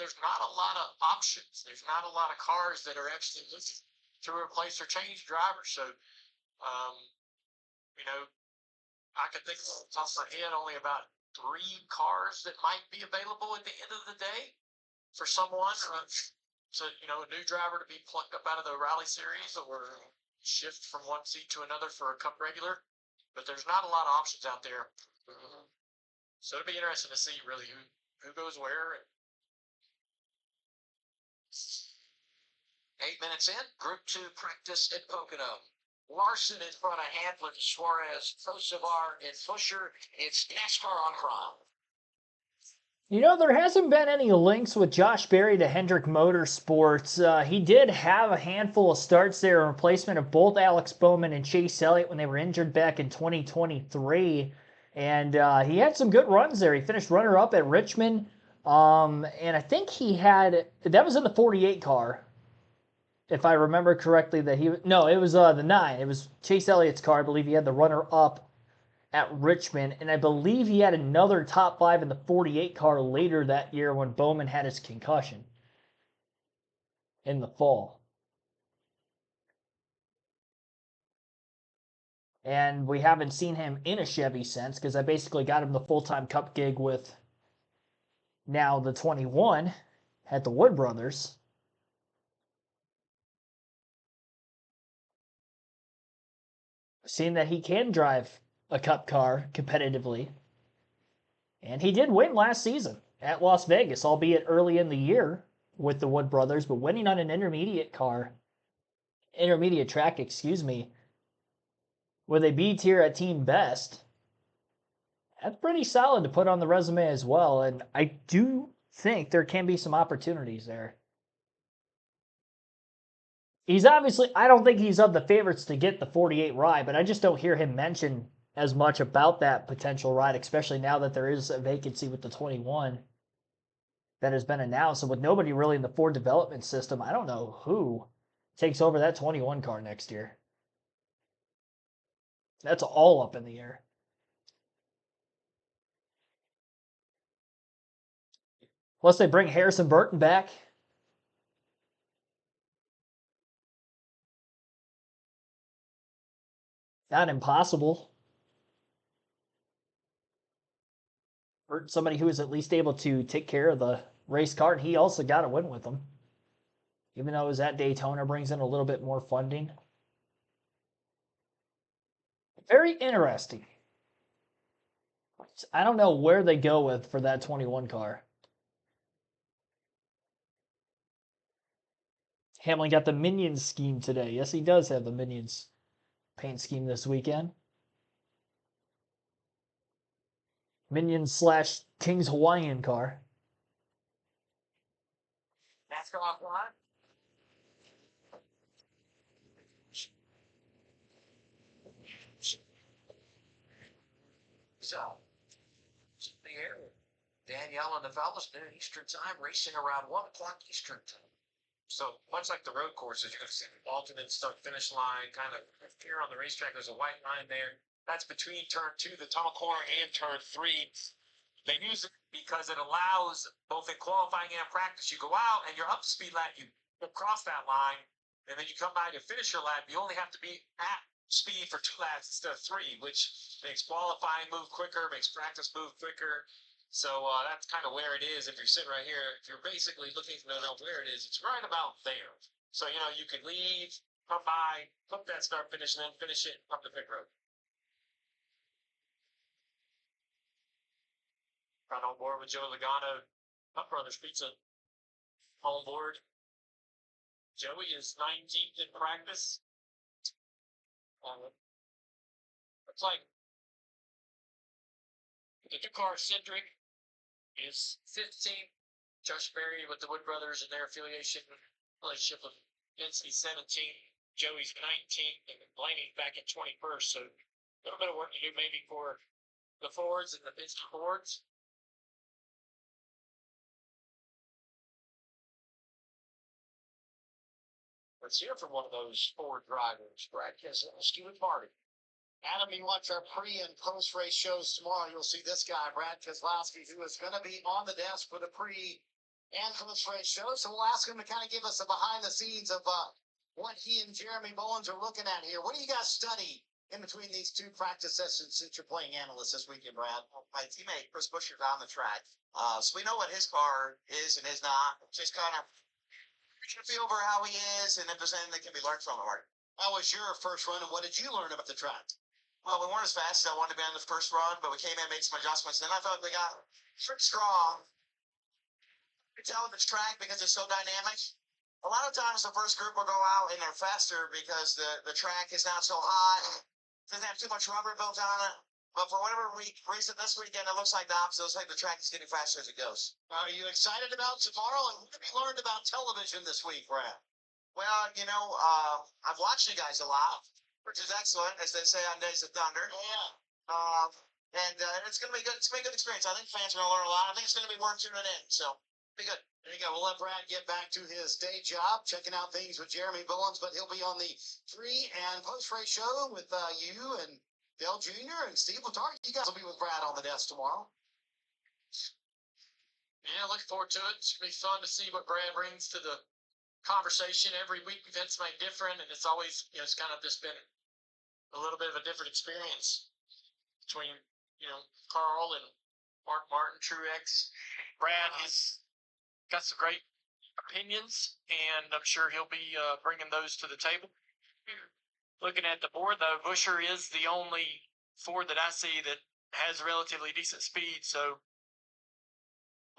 There's not a lot of options. There's not a lot of cars that are actually looking to replace or change drivers. So, I could think off my head only about 3 cars that might be available at the end of the day for someone to, a new driver to be plucked up out of the rally series or shift from one seat to another for a Cup regular. But there's not a lot of options out there. So it'll be interesting to see really who goes where. 8 minutes in, Group 2 practice at Pocono. Larson in front of Hamlin, Suarez, Kosovar, and Buscher. It's NASCAR on Prime. There hasn't been any links with Josh Berry to Hendrick Motorsports. He did have a handful of starts there in replacement of both Alex Bowman and Chase Elliott when they were injured back in 2023. And he had some good runs there. He finished runner-up at Richmond. And I think that was in the 48 car, if I remember correctly. It was the 9. It was Chase Elliott's car. I believe he had the runner-up at Richmond, and I believe he had another top 5 in the 48 car later that year when Bowman had his concussion in the fall. And we haven't seen him in a Chevy since, because I basically got him the full-time Cup gig with now the 21 at the Wood Brothers. Seeing that he can drive a Cup car competitively. And he did win last season at Las Vegas, albeit early in the year with the Wood Brothers, but winning on an intermediate track, with a B tier at Team Best. That's pretty solid to put on the resume as well, and I do think there can be some opportunities there. I don't think he's of the favorites to get the 48 ride, but I just don't hear him mention as much about that potential ride, especially now that there is a vacancy with the 21 that has been announced. And with nobody really in the Ford development system, I don't know who takes over that 21 car next year. That's all up in the air. Unless they bring Harrison Burton back. Not impossible. Or somebody who is at least able to take care of the race car, and he also got a win with them. Even though it was at Daytona, brings in a little bit more funding. Very interesting. I don't know where they go with for that 21 car. Hamlin got the Minions scheme today. Yes, he does have the Minions paint scheme this weekend. Minions / King's Hawaiian car. NASCAR offline. So, the air. Danielle and the fellas, noon Eastern time, racing around 1 o'clock Eastern time. So, much like the road courses, you're going to see alternate start finish line, kind of here on the racetrack, there's a white line there. That's between turn 2, the tunnel corner, and turn 3. They use it because it allows, both in qualifying and practice, you go out and your up speed lap, you cross that line, and then you come by to finish your lap. You only have to be at speed for 2 laps instead of 3, which makes qualifying move quicker, makes practice move quicker. So that's kind of where it is. If you're sitting right here, if you're basically looking to know where it is, it's right about there. So, you can leave, come by, put that start finish, and then finish it up the pit road. Right on board with Joe Logano, Cup Brothers Pizza. On board. Joey is 19th in practice. Looks like the two-car Cedric is 15th. Josh Berry with the Wood Brothers and their affiliation relationship with Vince, 17th. Joey's 19th, and Blaney back at 21st. So a little bit of work to do maybe for the Fords and the Vince Fords. Let's hear from one of those Ford drivers, Brad Keselowski with Marty. Adam, you watch our pre- and post-race shows tomorrow. You'll see this guy, Brad Keselowski, who is going to be on the desk for the pre- and post-race show. So we'll ask him to kind of give us a behind-the-scenes of what he and Jeremy Bowens are looking at here. What do you guys study in between these two practice sessions since you're playing analyst this weekend, Brad? My teammate Chris Buescher on the track, so we know what his car is and is not. Just kind of reaching a feel for how he is and if there's anything that can be learned from him. How was your first run, and what did you learn about the track? Well, we weren't as fast as I wanted to be on the first run, but we came in, made some adjustments, and then I felt like we got pretty strong. You can tell this track because it's so dynamic. A lot of times the first group will go out and they're faster because the track is not so hot. Doesn't have too much rubber built on it. But for whatever reason this weekend, it looks like the opposite. It looks like the track is getting faster as it goes. Are you excited about tomorrow? And what have you learned about television this week, Brad? Well, I've watched you guys a lot, which is excellent, as they say on Days of Thunder. Yeah. It's going to be good. It's going to be a good experience. I think fans are going to learn a lot. I think it's going to be worth tuning in. So, be good. There you go. We'll let Brad get back to his day job, checking out things with Jeremy Billings, but he'll be on the pre- and post-race show with you and Dale Jr. and Steve Letarte. You guys will be with Brad on the desk tomorrow. Yeah, looking forward to it. It's going to be fun to see what Brad brings to the conversation. Every week we've had something different, and it's always, it's kind of just been a little bit of a different experience between, Carl and Mark Martin, Truex. Brad has got some great opinions, and I'm sure he'll be bringing those to the table. Looking at the board, though, Buescher is the only Ford that I see that has relatively decent speed, so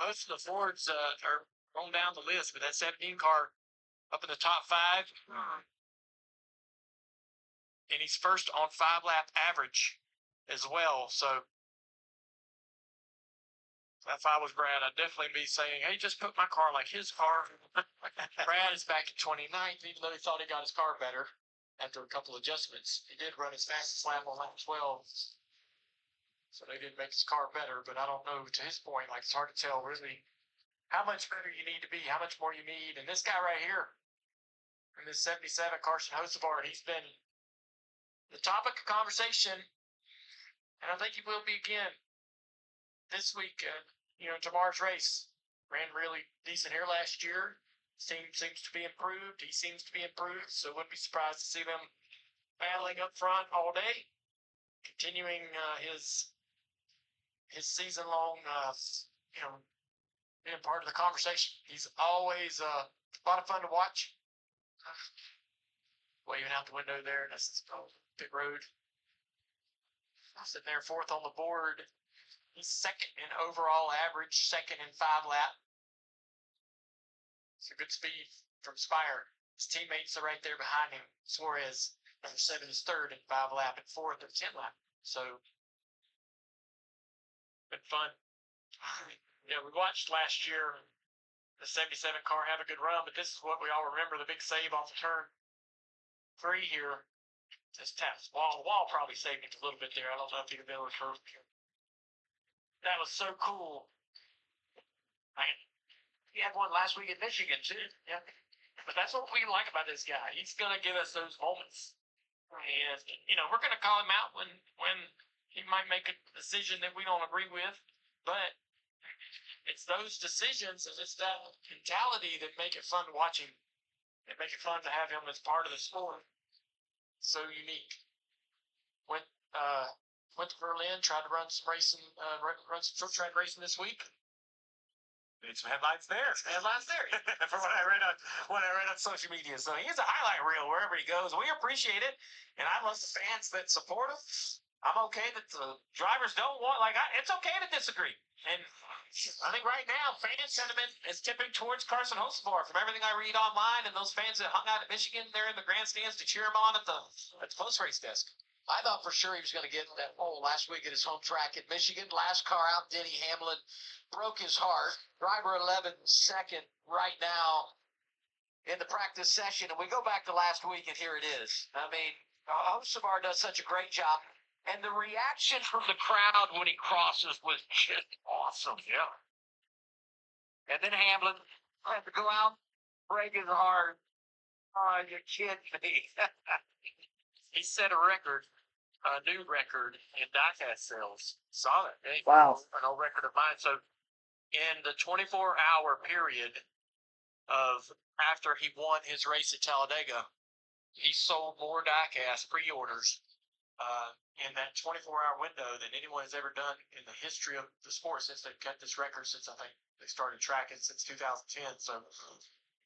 most of the Fords are on down the list, but that 17 car up in the top 5, and he's first on 5-lap average as well, so if I was Brad, I'd definitely be saying, hey, just put my car like his car. Brad is back in 29th, even though he thought he got his car better after a couple adjustments. He did run his fastest lap on lap 12, so they did make his car better, but I don't know, to his point, it's hard to tell really how much better you need to be, how much more you need. And this guy right here, in this 77, Carson Hocevar, he's been the topic of conversation, and I think he will be again this week. Tomorrow's race ran really decent here last year. Seems to be improved. He seems to be improved, so wouldn't be surprised to see them battling up front all day, continuing his season-long, being part of the conversation. He's always a lot of fun to watch. Waving out the window there, that's pit road. Sitting there 4th on the board. He's 2nd in overall average, 2nd in 5-lap. It's a good speed from Spire. His teammates are right there behind him. Suarez, number 7, is 3rd in 5-lap and 4th in 10-lap. So, been fun. Yeah, we watched last year the 77 car have a good run, but this is what we all remember, the big save off of turn 3 here. Just taps. Wall probably saved him a little bit there. I don't know if he'd have been able to curve. That was so cool. He had one last week in Michigan, too. Yeah. But that's what we like about this guy. He's going to give us those moments. And, we're going to call him out when he might make a decision that we don't agree with. But it's those decisions and it's that mentality that make it fun to watch him. That make it fun to have him as part of the sport. So unique. Went to Berlin, tried to run some racing, run some short track racing this week. Made some headlines there. From what I read on social media. So he has a highlight reel wherever he goes. We appreciate it, and I love the fans that support him. I'm okay that the drivers don't want. It's okay to disagree. And I think right now, fan sentiment is tipping towards Carson Hocevar. From everything I read online, and those fans that hung out at Michigan, they're in the grandstands to cheer him on at the post-race desk. I thought for sure he was going to get that pole last week at his home track at Michigan. Last car out, Denny Hamlin broke his heart. Driver 11, 2nd right now in the practice session. And we go back to last week, and here it is. I mean, Hocevar does such a great job. And the reaction from the crowd when he crosses was just awesome. Yeah. And then Hamlin had to go out, break his heart. Oh, you're kidding me. He set a record, a new record in diecast sales. Saw it. Wow. An old record of mine. So in the 24-hour period of after he won his race at Talladega, he sold more diecast pre-orders in that 24-hour window than anyone has ever done in the history of the sport since they've kept this record since I think they started tracking since 2010. So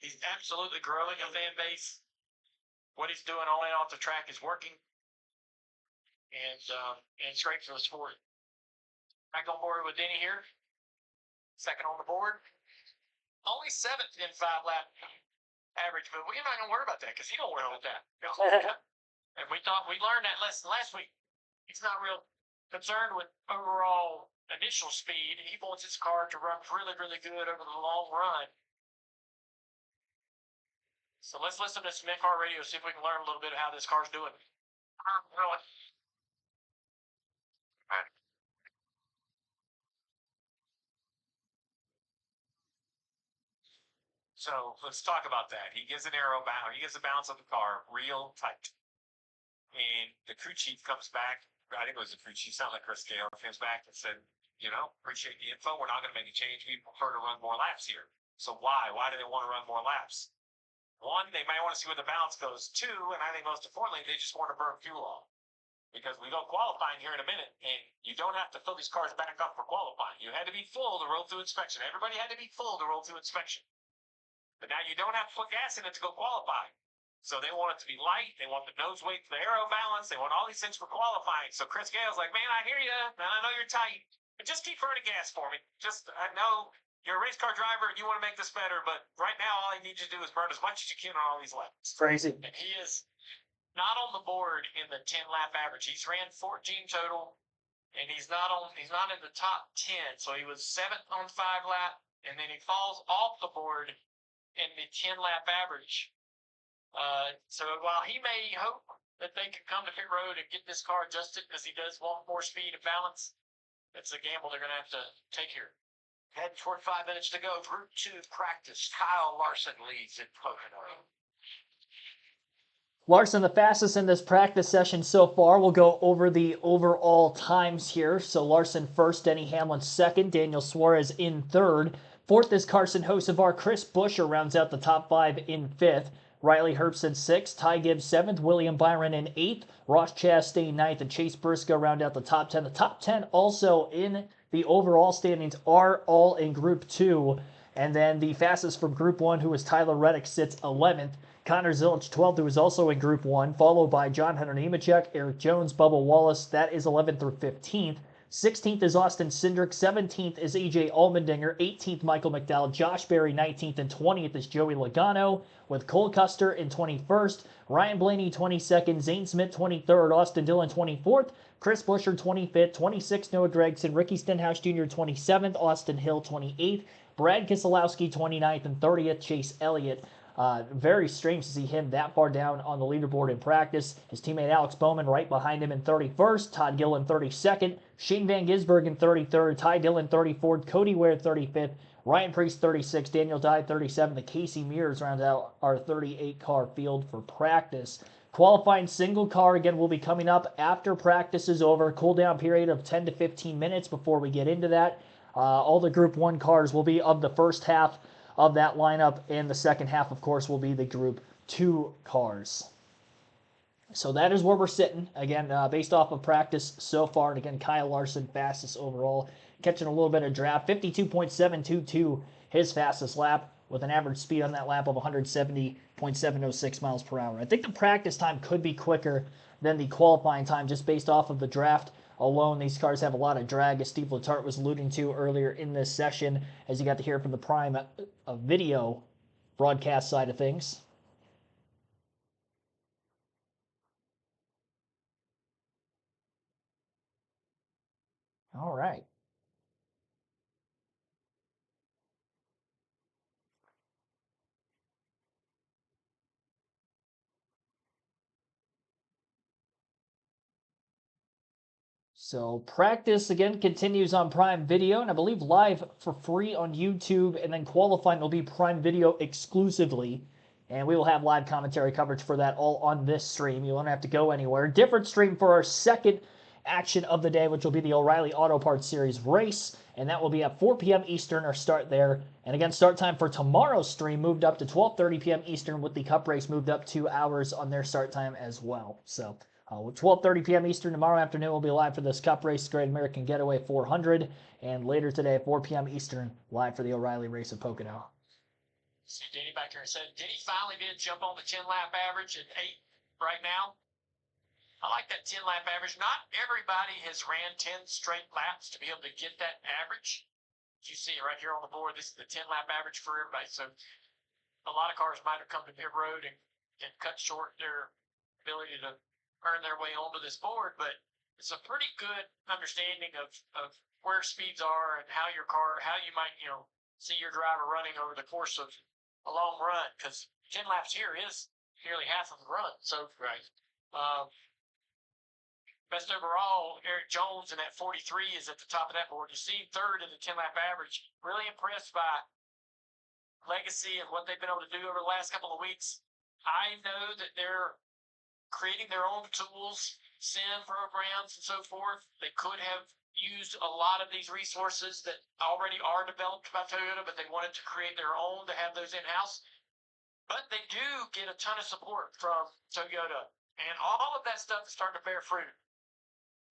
he's absolutely growing a fan base. What he's doing on and off the track is working, and it's great for the sport. Back on board with Denny here. Second on the board. Only 7th in 5-lap average, but we're not going to worry about that because he don't worry about that. And we learned that lesson last week. He's not real concerned with overall initial speed. He wants his car to run really, really good over the long run. So let's listen to some car radio, see if we can learn a little bit of how this car's doing. Really. So let's talk about that. He gives an arrow bound. He gives the balance of the car real tight. And the crew chief comes back. I think it was the crew chief. Sounded like Chris Gale. Comes back and said, appreciate the info. We're not going to make a change. We prefer to run more laps here. So why? Why do they want to run more laps? One, they might want to see where the balance goes. Two, and I think most importantly, they just want to burn fuel off. Because we go qualifying here in a minute, and you don't have to fill these cars back up for qualifying. You had to be full to roll through inspection. Everybody had to be full to roll through inspection. But now you don't have to put gas in it to go qualify. So they want it to be light. They want the nose weight for the aero balance. They want all these things for qualifying. So Chris Gale's like, man, I hear you, and I know you're tight, but just keep burning gas for me. I know you're a race car driver and you want to make this better, but right now all I need you to do is burn as much as you can on all these laps. Crazy. And he is not on the board in the 10-lap average. He's ran 14 total, and he's not in the top 10. So he was 7th on 5-lap, and then he falls off the board in the 10-lap average. So while he may hope that they can come to pit road and get this car adjusted because he does want more speed and balance, it's a gamble they're going to have to take here. Heading toward 5 minutes to go. Group 2 practice. Kyle Larson leads in Pocono. Larson, the fastest in this practice session so far. We'll go over the overall times here. So Larson first, Denny Hamlin second, Daniel Suarez in third. Fourth is Carson Hocevar. Chris Buescher rounds out the top 5 in fifth. Riley Herbst in 6th, Ty Gibbs 7th, William Byron in 8th, Ross Chastain 9th, and Chase Briscoe round out the top 10. The top 10 also in the overall standings are all in Group 2. And then the fastest from Group 1, who is Tyler Reddick, sits 11th. Connor Zilic, 12th, who is also in Group 1, followed by John Hunter Nemechek, Eric Jones, Bubba Wallace. That is 11th through 15th. 16th is Austin Cindric. 17th is EJ Allmendinger. 18th, Michael McDowell. Josh Berry, 19th. And 20th is Joey Logano, with Cole Custer in 21st. Ryan Blaney, 22nd. Zane Smith, 23rd. Austin Dillon, 24th. Chris Buescher, 25th. 26th, Noah Gragson. Ricky Stenhouse Jr., 27th. Austin Hill, 28th. Brad Keselowski, 29th. And 30th, Chase Elliott. Very strange to see him that far down on the leaderboard in practice. His teammate Alex Bowman right behind him in 31st. Todd Gilliland 32nd. Shane Van Gisbergen in 33rd. Ty Dillon 34th. Cody Ware 35th. Ryan Preece 36th. Daniel Dye 37th. The Casey Mears rounds out our 38-car field for practice. Qualifying single car again will be coming up after practice is over. Cool down period of 10 to 15 minutes before we get into that. All the Group 1 cars will be of the first half of that lineup, and the second half, of course, will be the Group 2 cars. So that is where we're sitting. Again, based off of practice so far, and again, Kyle Larson, fastest overall, catching a little bit of draft, 52.722, his fastest lap, with an average speed on that lap of 170.706 miles per hour. I think the practice time could be quicker than the qualifying time, just based off of the draft alone. These cars have a lot of drag, as Steve Letarte was alluding to earlier in this session, as you got to hear from the Prime video broadcast side of things. All right. So practice, again, continues on Prime Video, and I believe live for free on YouTube, and then qualifying will be Prime Video exclusively, and we will have live commentary coverage for that all on this stream. You won't have to go anywhere. Different stream for our second action of the day, which will be the O'Reilly Auto Parts Series race, and that will be at 4 p.m. Eastern, our start there. And again, start time for tomorrow's stream moved up to 12:30 p.m. Eastern, with the Cup race moved up 2 hours on their start time as well. So 12:30 p.m. Eastern tomorrow afternoon, we'll be live for this Cup race, Great American Getaway 400, and later today at 4 p.m. Eastern, live for the O'Reilly race at Pocono. See Denny back here and said, Denny finally did jump on the 10-lap average at 8 right now. I like that 10-lap average. Not everybody has ran 10 straight laps to be able to get that average. You see it right here on the board. This is the 10-lap average for everybody. So a lot of cars might have come to pit road and cut short their ability to earn their way onto this board, but it's a pretty good understanding of where speeds are and how your car, how you might, see your driver running over the course of a long run, because 10 laps here is nearly half of the run. So, right. Best overall, Eric Jones in that 43 is at the top of that board. You see third in the 10-lap average. Really impressed by Legacy and what they've been able to do over the last couple of weeks. I know that they're creating their own tools, sim programs, and so forth. They could have used a lot of these resources that already are developed by Toyota, but they wanted to create their own to have those in-house. But they do get a ton of support from Toyota, and all of that stuff is starting to bear fruit.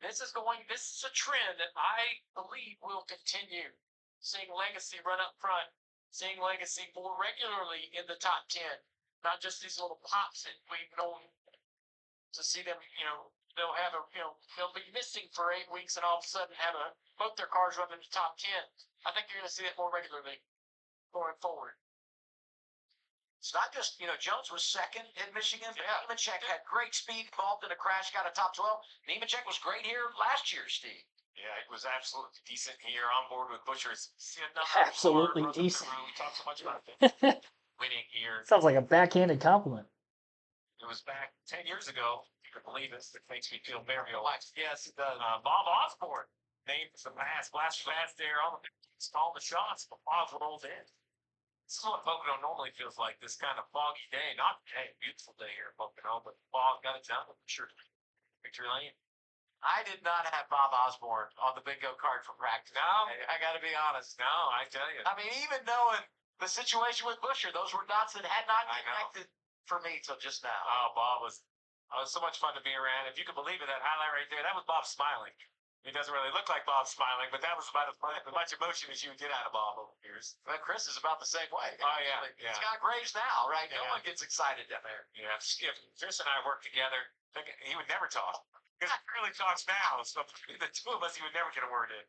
This is a trend that I believe will continue. Seeing Legacy run up front, seeing Legacy more regularly in the top 10, not just these little pops that we've known to see them, they'll have they'll be missing for 8 weeks and all of a sudden have both their cars run in the top 10. I think you're going to see that more regularly going forward. It's not just, Jones was second in Michigan. Yeah. Nemechek had great speed, involved in a crash, got a top 12. Nemechek was great here last year, Steve. Yeah, it was absolutely decent here on board with Buescher. Absolutely decent. We talked so much about winning here. Sounds like a backhanded compliment. It was back 10 years ago. You can believe it. It makes me feel very relaxed. Yes, it does. Bob Osborne named the blast there on all the shots, but Bob rolled in. This is what Pocono normally feels like, this kind of foggy day. Not a beautiful day here in Pocono, but fog got it down for sure. Victory Lane. I did not have Bob Osborne on the bingo card for practice. No, I got to be honest. No, I tell you. I mean, even knowing the situation with Buescher, those were dots that had not connected for me till just now. Oh, Bob was so much fun to be around. If you could believe it, that highlight right there, that was Bob smiling. It doesn't really look like Bob smiling, but that was about as much emotion as you would get out of Bob over the years. But Chris is about the same way. Oh, yeah. He's got Graves now, right? Yeah. No one gets excited down there. Yeah. If Chris and I worked together, he would never talk. Because he really talks now. So the two of us, he would never get a word in.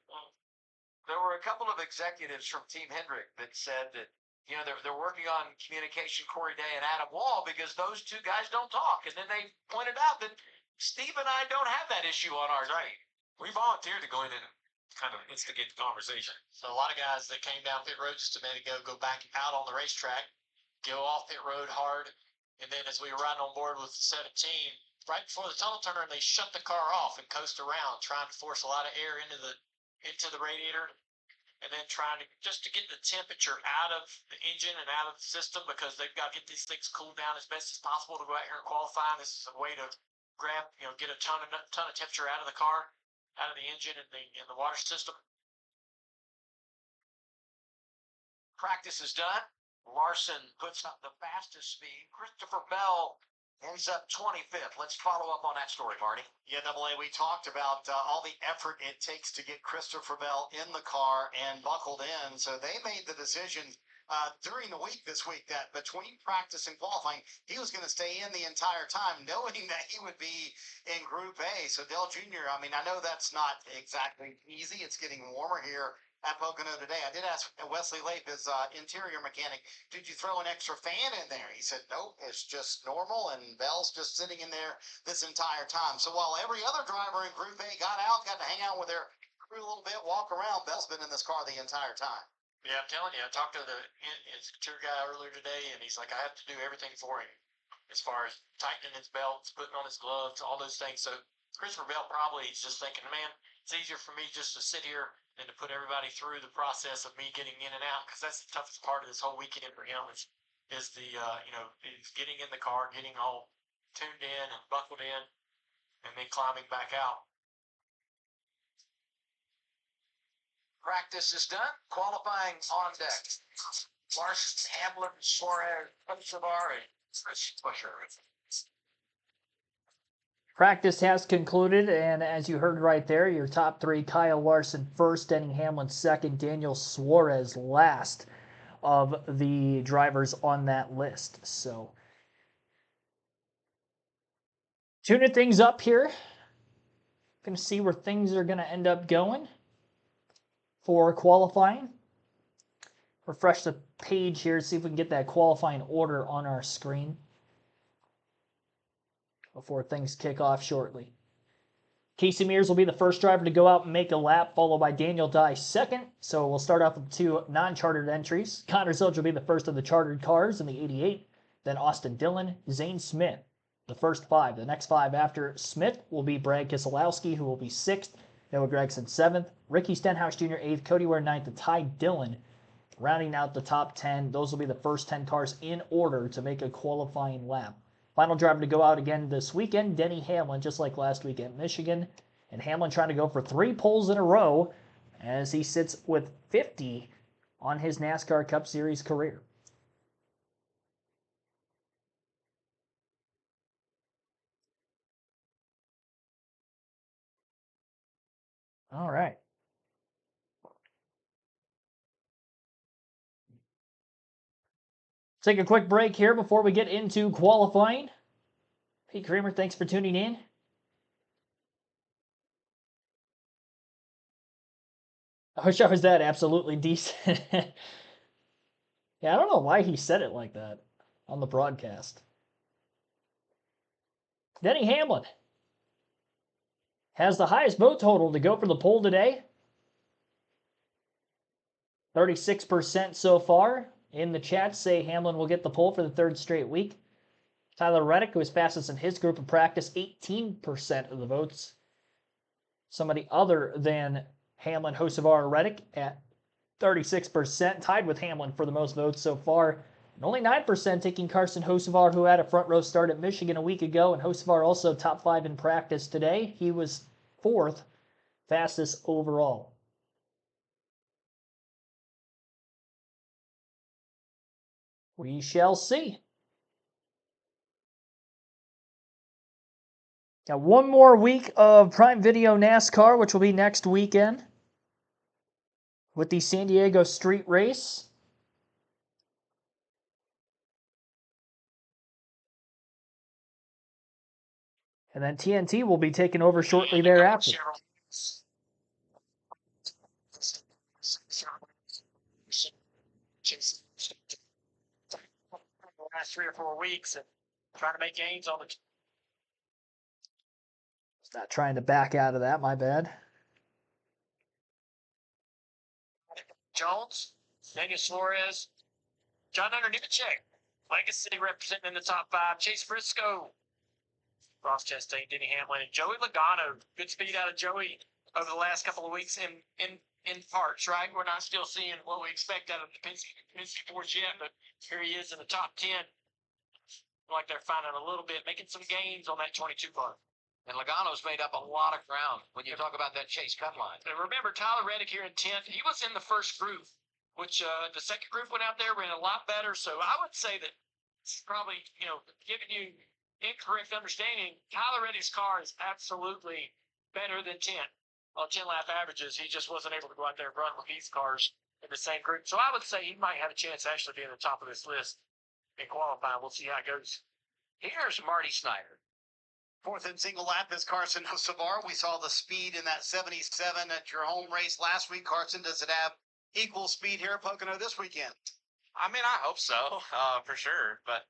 There were a couple of executives from Team Hendrick that said that, they're working on communication, Corey Day and Adam Wall, because those two guys don't talk. And then they pointed out that Steve and I don't have that issue on our team. We volunteered to go in and kind of instigate the conversation. So a lot of guys that came down pit road just a minute ago go back out on the racetrack, go off pit road hard, and then as we were riding on board with 17, right before the tunnel turn, they shut the car off and coast around, trying to force a lot of air into the radiator, and then trying to get the temperature out of the engine and out of the system, because they've got to get these things cooled down as best as possible to go out here and qualify. This is a way to grab, get a ton of temperature out of the car, out of the engine and the water system. Practice is done. Larson puts up the fastest speed. Christopher Bell ends up 25th. Let's follow up on that story, Marty. Yeah, AA, we talked about all the effort it takes to get Christopher Bell in the car and buckled in. So they made the decision during the week this week that between practice and qualifying, he was going to stay in the entire time, knowing that he would be in Group A. So Dale Jr., I mean, I know that's not exactly easy. It's getting warmer here at Pocono today. I did ask Wesley Lape, his interior mechanic, did you throw an extra fan in there? He said, nope, it's just normal, and Bell's just sitting in there this entire time. So while every other driver in Group A got out to hang out with their crew a little bit, walk around, Bell's been in this car the entire time. Yeah, I'm telling you, I talked to the interior guy earlier today, and he's like, I have to do everything for him as far as tightening his belts, putting on his gloves, all those things. So Christopher Bell probably is just thinking, man, it's easier for me just to sit here than to put everybody through the process of me getting in and out, because that's the toughest part of this whole weekend for him is the is getting in the car, getting all tuned in and buckled in, and then climbing back out. Practice is done. Qualifying on deck. Larson, Hamlin, Suarez, Punchavar, and Chris Buescher. Practice has concluded, and as you heard right there, your top three: Kyle Larson first, Denny Hamlin second, Daniel Suarez last of the drivers on that list. So tuning things up here. Going to see where things are going to end up going for qualifying. Refresh the page here, see if we can get that qualifying order on our screen before things kick off shortly. Casey Mears will be the first driver to go out and make a lap, followed by Daniel Dye second. So we'll start off with two non-chartered entries. Connor Zilch will be the first of the chartered cars in the 88. Then Austin Dillon, Zane Smith, the first five. The next five after Smith will be Brad Keselowski, who will be sixth. Noah Gragson seventh. Ricky Stenhouse Jr. eighth. Cody Ware ninth. And Ty Dillon rounding out the top 10. Those will be the first 10 cars in order to make a qualifying lap. Final driver to go out again this weekend, Denny Hamlin, just like last week at Michigan. And Hamlin trying to go for 3 poles in a row as he sits with 50 on his NASCAR Cup Series career. All right. Take a quick break here before we get into qualifying. Pete Kramer, thanks for tuning in. I wish I was that absolutely decent. Yeah, I don't know why he said it like that on the broadcast. Denny Hamlin has the highest vote total to go for the pole today. 36% so far. In the chat say Hamlin will get the pole for the third straight week. Tyler Reddick, who was fastest in his group of practice, 18% of the votes. Somebody other than Hamlin, Hocevar Reddick at 36%, tied with Hamlin for the most votes so far. And only 9% taking Carson Hocevar, who had a front row start at Michigan a week ago. And Hocevar also top 5 in practice today. He was 4th fastest overall. We shall see. Got one more week of Prime Video NASCAR, which will be next weekend with the San Diego Street Race. And then TNT will be taking over shortly thereafter. Last 3 or 4 weeks and trying to make gains on the. Not trying to back out of that, my bad. Jones, Daniel Suarez, John Hunter Nemechek, Legacy representing in the top 5, Chase Briscoe, Ross Chastain, Denny Hamlin, and Joey Logano. Good speed out of Joey over the last couple of weeks in parts, right? We're not still seeing what we expect out of the Penske Force yet, but here he is in the top 10. Like they're finding a little bit, making some gains on that 22 car. And Logano's made up a lot of ground when you talk about that Chase cut line. And remember, Tyler Reddick here in 10th, he was in the first group, which the second group went out there, ran a lot better. So I would say that it's probably, giving you incorrect understanding. Tyler Reddick's car is absolutely better than 10 on 10 lap averages. He just wasn't able to go out there and run with these cars in the same group. So I would say he might have a chance to actually be in the top of this list in qualifying. We'll see how it goes. Here's Marty Snyder. 4th and single lap is Carson Hocevar. We saw the speed in that 77 at your home race last week. Carson, does it have equal speed here at Pocono this weekend? I mean, I hope so, for sure. But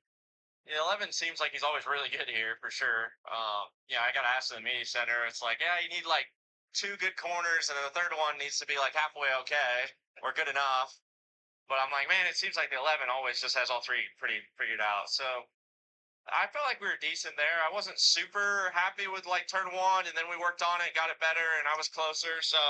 11 seems like he's always really good here, for sure. I got asked in the media center. It's like, yeah, you need like 2 good corners, and then the third one needs to be like halfway okay or good enough. But I'm like, man, it seems like the 11 always just has all 3 pretty figured out. So I felt like we were decent there. I wasn't super happy with like turn 1, and then we worked on it, got it better, and I was closer. So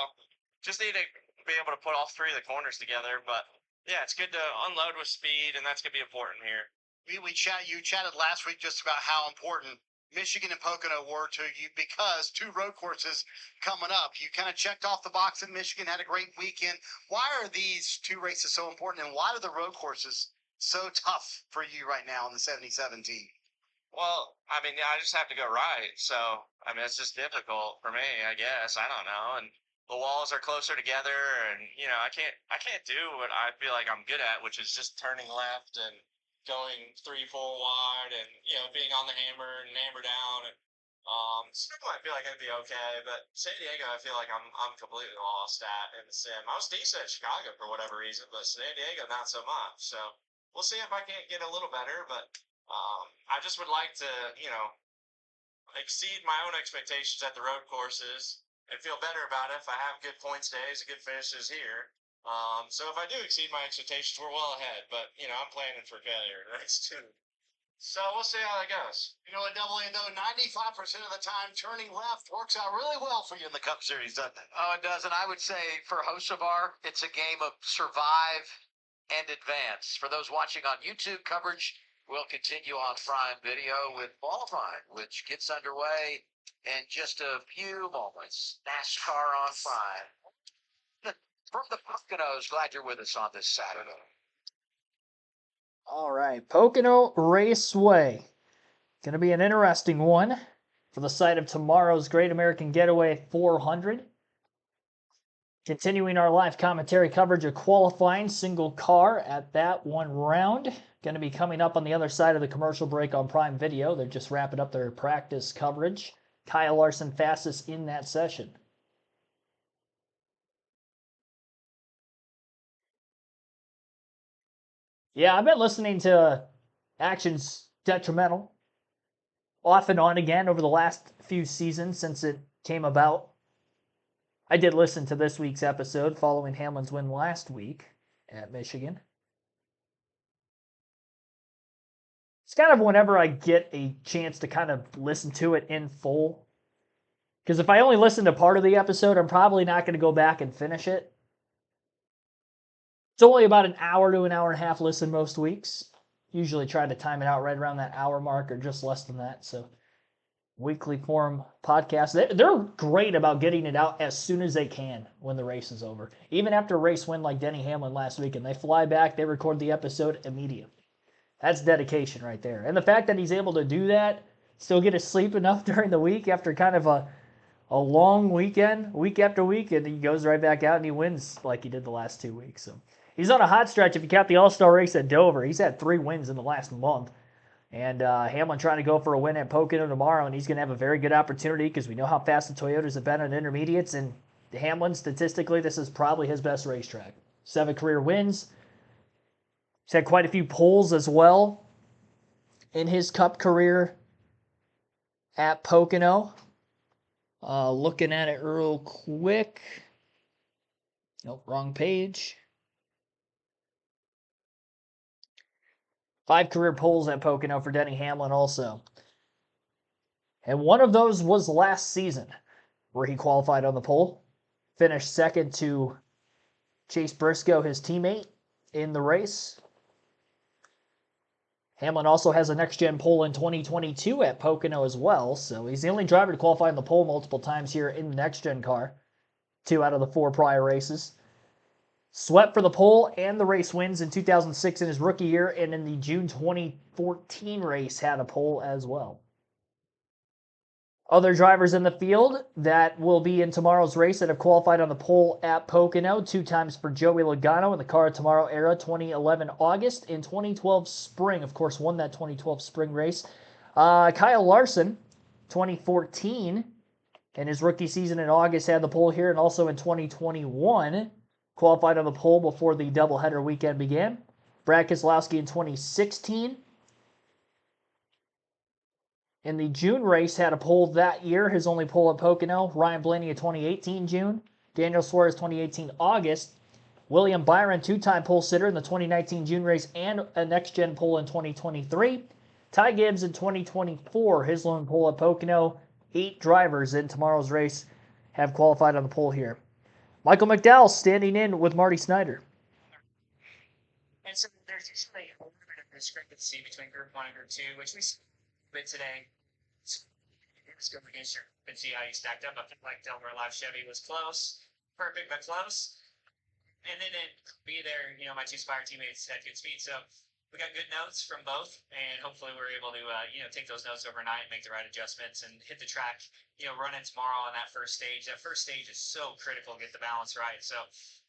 just need to be able to put all 3 of the corners together. But yeah, it's good to unload with speed, and that's gonna be important here. You chatted last week just about how important Michigan and Pocono were to you because 2 road courses coming up. You kind of checked off the box in Michigan, had a great weekend. Why are these 2 races so important, and why are the road courses so tough for you right now in the 77 team? Well, I mean, I just have to go right. So, I mean, it's just difficult for me, I guess. I don't know. And the walls are closer together, and I can't do what I feel like I'm good at, which is just turning left and going 3, 4 wide, and being on the hammer and hammer down. And still, I feel like I'd be okay, but San Diego, I feel like I'm completely lost at in the sim. I was decent at Chicago for whatever reason, but San Diego not so much. So we'll see if I can't get a little better, but. I just would like to, exceed my own expectations at the road courses and feel better about it if I have good points days and good finishes here. So if I do exceed my expectations, we're well ahead. But I'm planning for failure next two. So we'll see how that goes. At Double A, though, 95% of the time, turning left works out really well for you in the Cup Series, doesn't it? Oh, it does. And I would say for Hocevar, it's a game of survive and advance. For those watching on YouTube, coverage will continue on Prime Video with qualifying, which gets underway in just a few moments. NASCAR on Prime. From the Poconos, glad you're with us on this Saturday. All right, Pocono Raceway. Going to be an interesting one for the site of tomorrow's Great American Getaway 400. Continuing our live commentary coverage of qualifying, single car at that one round. Going to be coming up on the other side of the commercial break on Prime Video. They're just wrapping up their practice coverage. Kyle Larson fastest in that session. Yeah, I've been listening to Action's Detrimental off and on again over the last few seasons since it came about. I did listen to this week's episode following Hamlin's win last week at Michigan. It's kind of whenever I get a chance to kind of listen to it in full. Because if I only listen to part of the episode, I'm probably not going to go back and finish it. It's only about an hour to an hour and a half listen most weeks. Usually try to time it out right around that hour mark or just less than that. So weekly form podcast. They're great about getting it out as soon as they can when the race is over. Even after a race win like Denny Hamlin last week, and they fly back, they record the episode immediately. That's dedication right there. And the fact that he's able to do that, still get to sleep enough during the week after kind of a long weekend, week after week, and he goes right back out and he wins like he did the last 2 weeks. So he's on a hot stretch. If you count the All-Star race at Dover, he's had 3 wins in the last month. And Hamlin trying to go for a win at Pocono tomorrow, and he's going to have a very good opportunity because we know how fast the Toyotas have been at intermediates. And Hamlin, statistically, this is probably his best racetrack. 7 career wins. He's had quite a few poles as well in his Cup career at Pocono. Looking at it real quick. Nope, wrong page. 5 career poles at Pocono for Denny Hamlin also. And one of those was last season, where he qualified on the pole. Finished second to Chase Briscoe, his teammate, in the race. Hamlin also has a next-gen pole in 2022 at Pocono as well, so he's the only driver to qualify on the pole multiple times here in the next-gen car. 2 out of the 4 prior races. Swept for the pole and the race wins in 2006 in his rookie year, and in the June 2014 race had a pole as well. Other drivers in the field that will be in tomorrow's race that have qualified on the pole at Pocono. 2 times for Joey Logano in the Car of Tomorrow era, 2011 August and 2012 spring. Of course, won that 2012 spring race. Kyle Larson, 2014, in his rookie season in August, had the pole here, and also in 2021, qualified on the pole before the doubleheader weekend began. Brad Keselowski in 2016. In the June race, had a pole that year, his only pole at Pocono. Ryan Blaney in 2018 June. Daniel Suarez 2018 August. William Byron, 2-time pole sitter in the 2019 June race and a next-gen pole in 2023. Ty Gibbs in 2024, his lone pole at Pocono. 8 drivers in tomorrow's race have qualified on the pole here. Michael McDowell standing in with Marty Snyder. And so there's usually a little bit of discrepancy between Group 1 and Group 2, which we saw a bit today. It was going against your and see how you stacked up. I feel like Delaware Live Chevy was close, perfect but close. And then it be there, my 2 Spire teammates had good speed. So we got good notes from both, and hopefully we're able to take those notes overnight, make the right adjustments, and hit the track. Running tomorrow on that first stage. That first stage is so critical to get the balance right. So,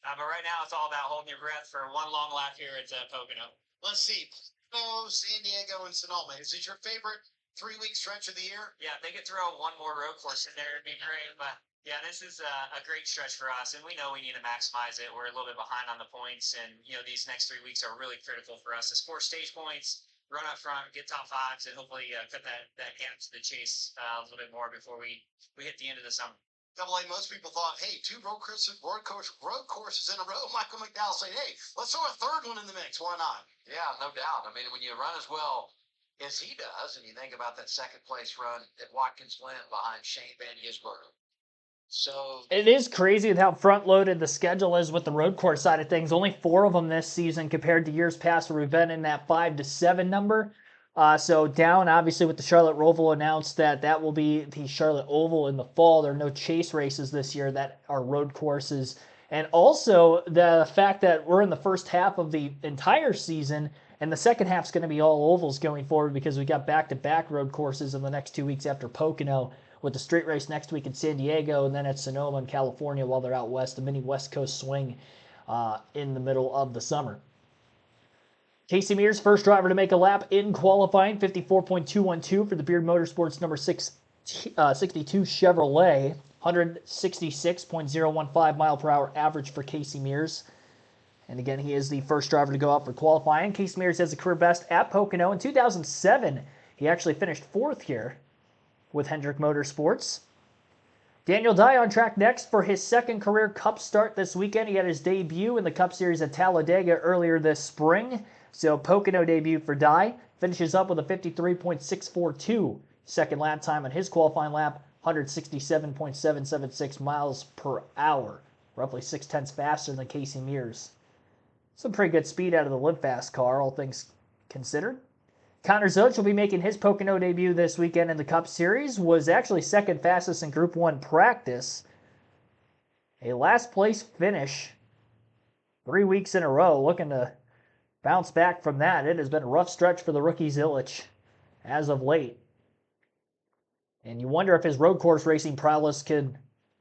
but right now it's all about holding your breath for one long lap here at Pocono. Let's see. Pocono, San Diego, and Sonoma. Is it your favorite 3-week stretch of the year? Yeah, if they could throw one more road course in there, it'd be great. But yeah, this is a great stretch for us, and we know we need to maximize it. We're a little bit behind on the points, and these next 3 weeks are really critical for us. It's 4 stage points, run up front, get top 5s, and hopefully cut that gap to the chase a little bit more before we hit the end of the summer. Double A, most people thought, hey, 2 road courses in a row. Michael McDowell said, hey, let's throw a third one in the mix. Why not? Yeah, no doubt. I mean, when you run as well as he does, and you think about that second place run at Watkins Glen behind Shane Van Gisbergen. So it is crazy with how front-loaded the schedule is with the road course side of things. Only 4 of them this season compared to years past where we've been in that 5 to 7 number. So down, obviously, with the Charlotte Roval announced that will be the Charlotte Oval in the fall. There are no chase races this year that are road courses. And also the fact that we're in the first half of the entire season, and the second half is going to be all ovals going forward because we got back-to-back road courses in the next 2 weeks after Pocono, with the straight race next week in San Diego, and then at Sonoma in California while they're out west, a mini West Coast swing in the middle of the summer. Casey Mears, first driver to make a lap in qualifying, 54.212 for the Beard Motorsports number 62 Chevrolet, 166.015 mile per hour average for Casey Mears. And again, he is the first driver to go out for qualifying. Casey Mears has a career best at Pocono. In 2007, he actually finished 4th here with Hendrick Motorsports. Daniel Dye on track next for his second career Cup start this weekend. He had his debut in the Cup Series at Talladega earlier this spring. So Pocono debut for Dye. Finishes up with a 53.642 second lap time on his qualifying lap, 167.776 miles per hour. Roughly 0.6 faster than Casey Mears. Some pretty good speed out of the Live Fast car, all things considered. Connor Zilch will be making his Pocono debut this weekend in the Cup Series. Was actually second fastest in Group 1 practice. A last place finish 3 weeks in a row. Looking to bounce back from that. It has been a rough stretch for the rookie Zilch as of late. And you wonder if his road course racing prowess could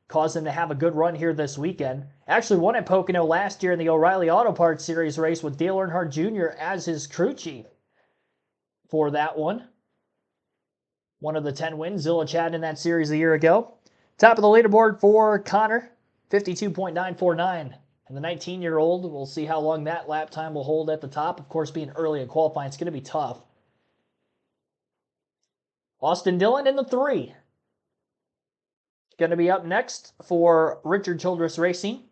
cause him to have a good run here this weekend. Actually won at Pocono last year in the O'Reilly Auto Parts Series race with Dale Earnhardt Jr. as his crew chief for that one. One of the 10 wins Zilch had in that series a year ago. Top of the leaderboard for Connor, 52.949. And the 19-year-old, we'll see how long that lap time will hold at the top. Of course, being early in qualifying, it's going to be tough. Austin Dillon in the 3. Going to be up next for Richard Childress Racing.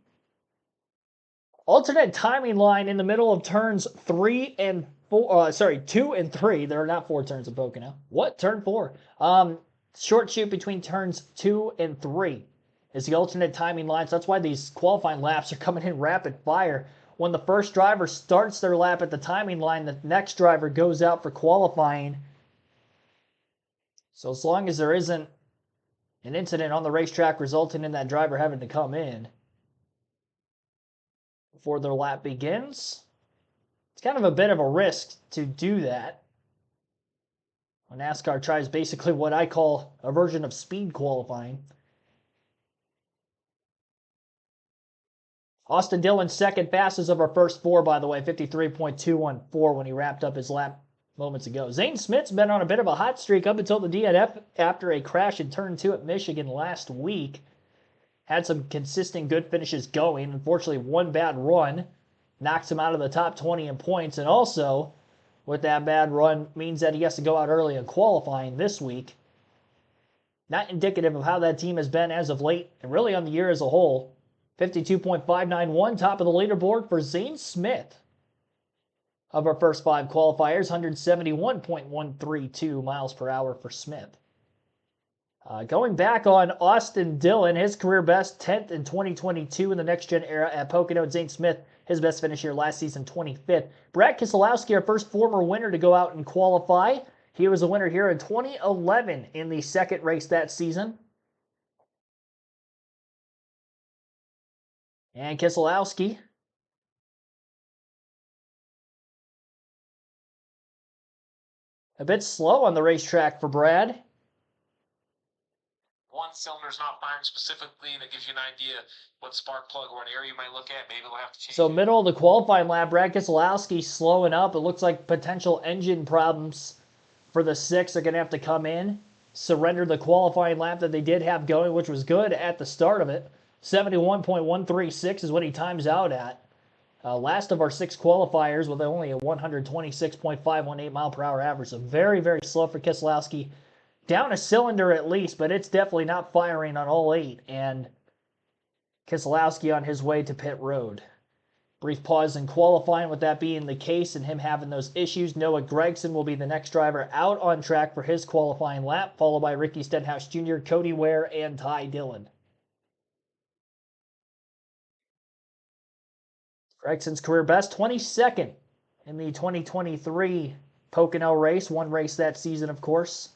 Alternate timing line in the middle of turns 2 and 3. There are not 4 turns in Pocono. What? Turn 4. Short shoot between turns 2 and 3 is the alternate timing line. So that's why these qualifying laps are coming in rapid fire. When the first driver starts their lap at the timing line, the next driver goes out for qualifying. So as long as there isn't an incident on the racetrack resulting in that driver having to come in before their lap begins, it's kind of a bit of a risk to do that. When NASCAR tries basically what I call a version of speed qualifying. Austin Dillon, second fastest of our first 4, by the way, 53.214 when he wrapped up his lap moments ago. Zane Smith's been on a bit of a hot streak up until the DNF after a crash in turn 2 at Michigan last week. Had some consistent good finishes going. Unfortunately, one bad run knocks him out of the top 20 in points. And also, with that bad run, means that he has to go out early in qualifying this week. Not indicative of how that team has been as of late, and really on the year as a whole. 52.591, top of the leaderboard for Zane Smith. Of our first 5 qualifiers, 171.132 miles per hour for Smith. Going back on Austin Dillon, his career best, 10th in 2022 in the Next Gen era at Pocono. Zane Smith, his best finish here last season, 25th. Brad Keselowski, our first former winner to go out and qualify. He was a winner here in 2011 in the second race that season. And Keselowski A bit slow on the racetrack for Brad. One cylinder's not firing specifically, that gives you an idea what spark plug or what area you might look at. Maybe we'll have to change So it. middle of the qualifying lap, Brad Keselowski slowing up. It looks like potential engine problems for the 6 are going to have to come in. Surrender the qualifying lap that they did have going, which was good at the start of it. 71.136 is what he times out at. Last of our 6 qualifiers with only a 126.518 mile per hour average. So very, very slow for Keselowski. Down a cylinder at least, but it's definitely not firing on all 8. And Keselowski on his way to pit road. Brief pause in qualifying with that being the case and him having those issues. Noah Gragson will be the next driver out on track for his qualifying lap, followed by Ricky Stenhouse Jr., Cody Ware, and Ty Dillon. Gregson's career best, 22nd in the 2023 Pocono race. One race that season, of course.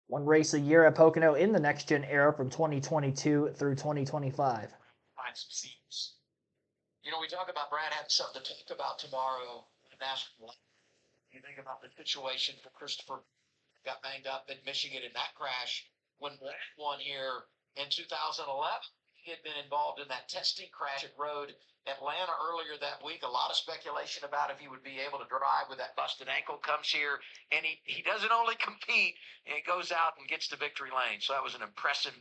One race a year at Pocono in the next-gen era from 2022 through 2025. Find some seats. You know, we talk about Brad having something to talk about tomorrow in NASCAR. You think about the situation for Christopher, got banged up in Michigan in that crash. When Brad won here in 2011, he had been involved in that testing crash at Road Atlanta earlier that week. A lot of speculation about if he would be able to drive with that busted ankle. Comes here, and he doesn't only compete, and he goes out and gets to victory lane. So that was an impressive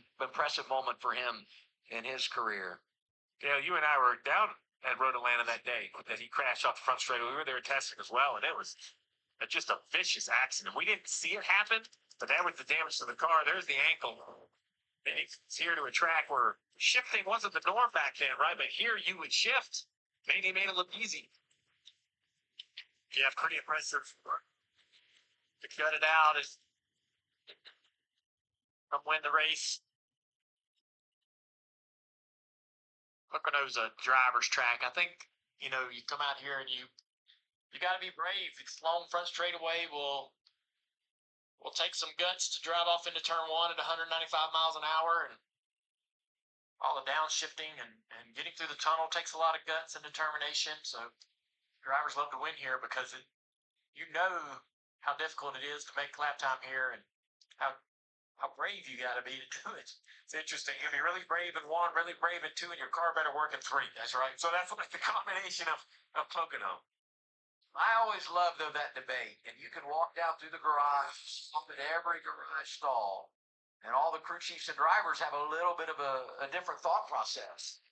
moment for him in his career. Yeah, you and I were down at Road Atlanta that day that he crashed off the front straightaway. We were there testing as well, and it was just a vicious accident. We didn't see it happen, but that was the damage to the car. There's the ankle. And he's here to a track where shifting wasn't the norm back then, right? But here you would shift. Maybe made it look easy. Yeah, pretty impressive. To cut it out is come win the race. Pocono's a driver's track. I think, you know, you come out here and you got to be brave. It's long front straightaway. We'll take some guts to drive off into turn 1 at 195 miles an hour, and all the downshifting and getting through the tunnel takes a lot of guts and determination. So drivers love to win here because you know how difficult it is to make lap time here and how brave you got to be to do it. It's interesting. You'll be really brave in 1, really brave in 2, and your car better work in 3. That's right. So that's like the combination of Pocono. I always love, though, that debate. And you can walk down through the garage, stop at every garage stall, and all the crew chiefs and drivers have a little bit of a different thought process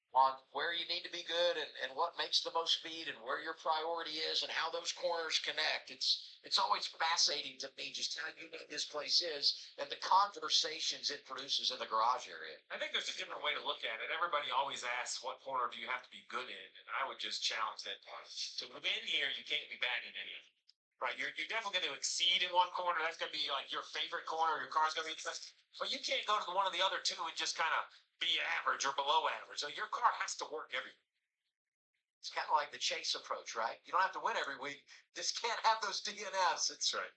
on where you need to be good and what makes the most speed and where your priority is and how those corners connect. It's always fascinating to me just how unique this place is and the conversations it produces in the garage area. I think there's a different way to look at it. Everybody always asks, what corner do you have to be good in? And I would just challenge that. To win here, you can't be bad in any of it. Right, you're definitely going to exceed in one corner. That's going to be like your favorite corner. Your car's going to be the best. But you can't go to one of the other 2 and just kind of be average or below average. So your car has to work everywhere. It's kind of like the chase approach, right? You don't have to win every week. Just can't have those DNFs. It's right.